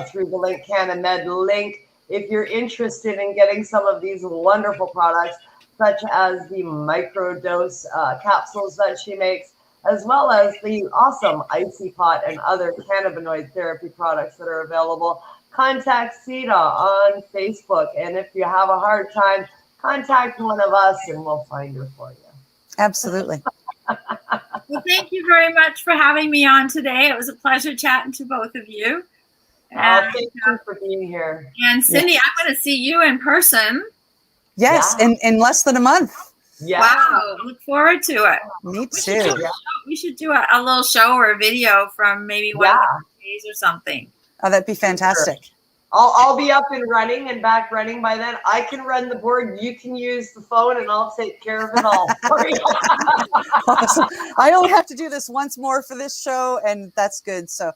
through the link Canamed link. If you're interested in getting some of these wonderful products, such as the microdose capsules that she makes, as well as the awesome Icy Pot and other cannabinoid therapy products that are available, contact Sita on Facebook. And if you have a hard time, contact one of us and we'll find her for you. Absolutely. Well, thank you very much for having me on today. It was a pleasure chatting to both of you. And, thank you for being here. And Cindy, I'm going to see you in person. Yes, in less than a month. Yeah. Wow, look forward to it. Me too. We should do a little show or a video from maybe one of the days or something. Oh, that'd be fantastic. Sure. I'll be up and running and back running by then. I can run the board. You can use the phone, and I'll take care of it all. Awesome. I only have to do this once more for this show, and that's good. So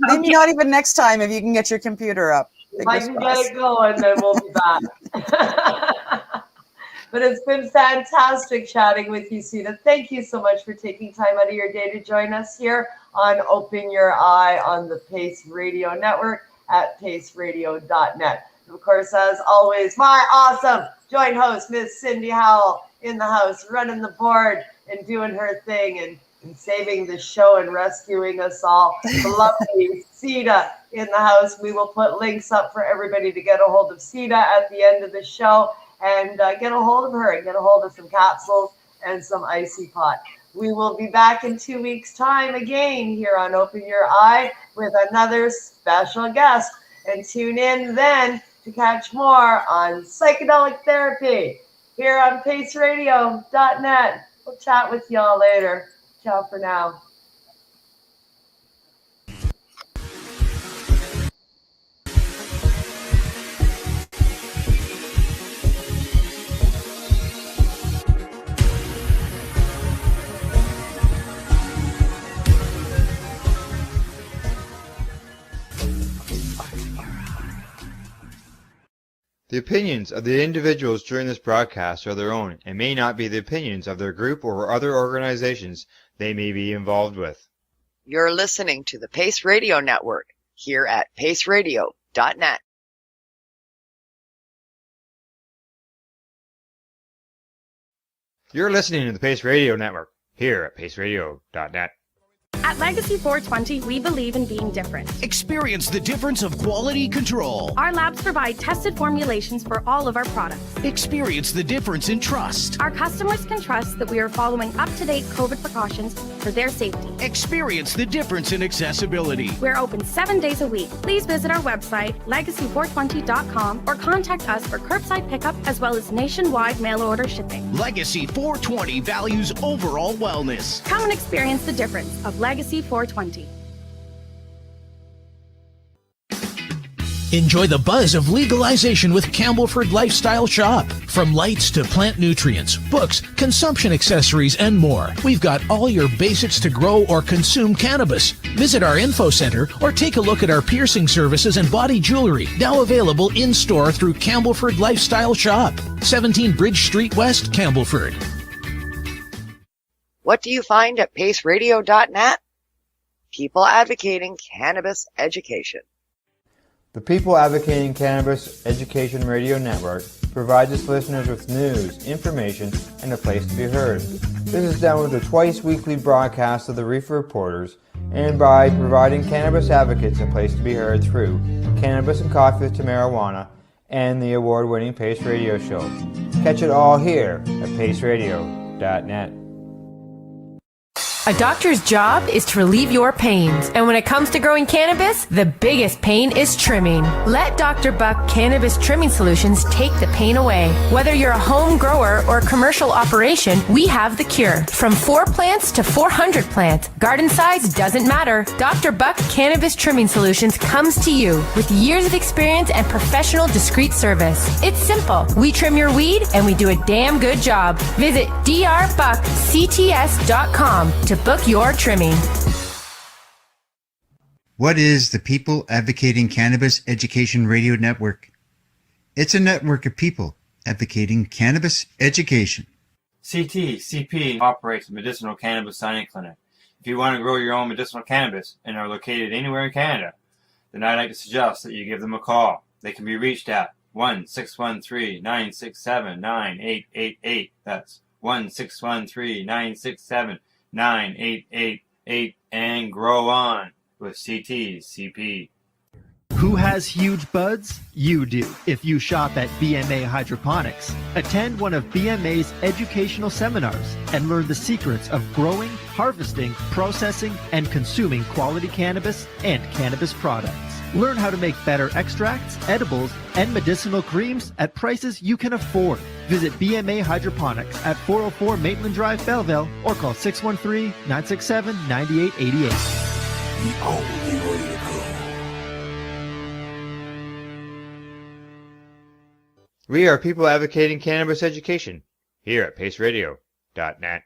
maybe not even next time if you can get your computer up. If I can get it going, then we'll be back. But it's been fantastic chatting with you, Sita. Thank you so much for taking time out of your day to join us here on Open Your Eye on the Pace Radio Network at paceradio.net. And of course, as always, my awesome joint host, Miss Cindy Howell, in the house, running the board and doing her thing and saving the show and rescuing us all. The lovely Sita in the house. We will put links up for everybody to get a hold of Sita at the end of the show. And get a hold of her and get a hold of some capsules and some Icy Pot. We will be back in 2 weeks' time again here on Open Your Eye with another special guest. And tune in then to catch more on psychedelic therapy here on paceradio.net. We'll chat with y'all later. Ciao for now. The opinions of the individuals during this broadcast are their own and may not be the opinions of their group or other organizations they may be involved with. You're listening to the Pace Radio Network here at paceradio.net. You're listening to the Pace Radio Network here at paceradio.net. At Legacy 420, we believe in being different. Experience the difference of quality control. Our labs provide tested formulations for all of our products. Experience the difference in trust. Our customers can trust that we are following up-to-date COVID precautions for their safety. Experience the difference in accessibility. We're open 7 days a week. Please visit our website, legacy420.com, or contact us for curbside pickup as well as nationwide mail order shipping. Legacy 420 values overall wellness. Come and experience the difference of Legacy 420. Enjoy the buzz of legalization with Campbellford Lifestyle Shop. From lights to plant nutrients, books, consumption accessories, and more, we've got all your basics to grow or consume cannabis. Visit our info center or take a look at our piercing services and body jewelry, now available in-store through Campbellford Lifestyle Shop, 17 Bridge Street West, Campbellford. What do you find at paceradio.net? People advocating cannabis education. The People Advocating Cannabis Education Radio Network provides its listeners with news, information, and a place to be heard. This is done with a twice-weekly broadcast of the Reefer Reporters and by providing cannabis advocates a place to be heard through Cannabis and Coffee to Marijuana and the award-winning Pace Radio Show. Catch it all here at paceradio.net. A doctor's job is to relieve your pains. And when it comes to growing cannabis, the biggest pain is trimming. Let Dr. Buck Cannabis Trimming Solutions take the pain away. Whether you're a home grower or a commercial operation, we have the cure. From 4 plants to 400 plants, garden size doesn't matter. Dr. Buck Cannabis Trimming Solutions comes to you with years of experience and professional discreet service. It's simple. We trim your weed and we do a damn good job. Visit drbuckcts.com to book your trimming. What is the People Advocating Cannabis Education Radio Network? It's a network of people advocating cannabis education. CP operates a medicinal cannabis signing clinic. If you want to grow your own medicinal cannabis and are located anywhere in Canada, then I'd like to suggest that you give them a call. They can be reached at 1-613-967-9888. That's 1-613-967-9888 and grow on with CP. Who has huge buds? You do. If you shop at BMA Hydroponics, attend one of BMA's educational seminars and learn the secrets of growing, harvesting, processing, and consuming quality cannabis and cannabis products. Learn how to make better extracts, edibles, and medicinal creams at prices you can afford. Visit BMA Hydroponics at 404 Maitland Drive, Belleville, or call 613-967-9888. The only way to go. We are People Advocating Cannabis Education here at paceradio.net.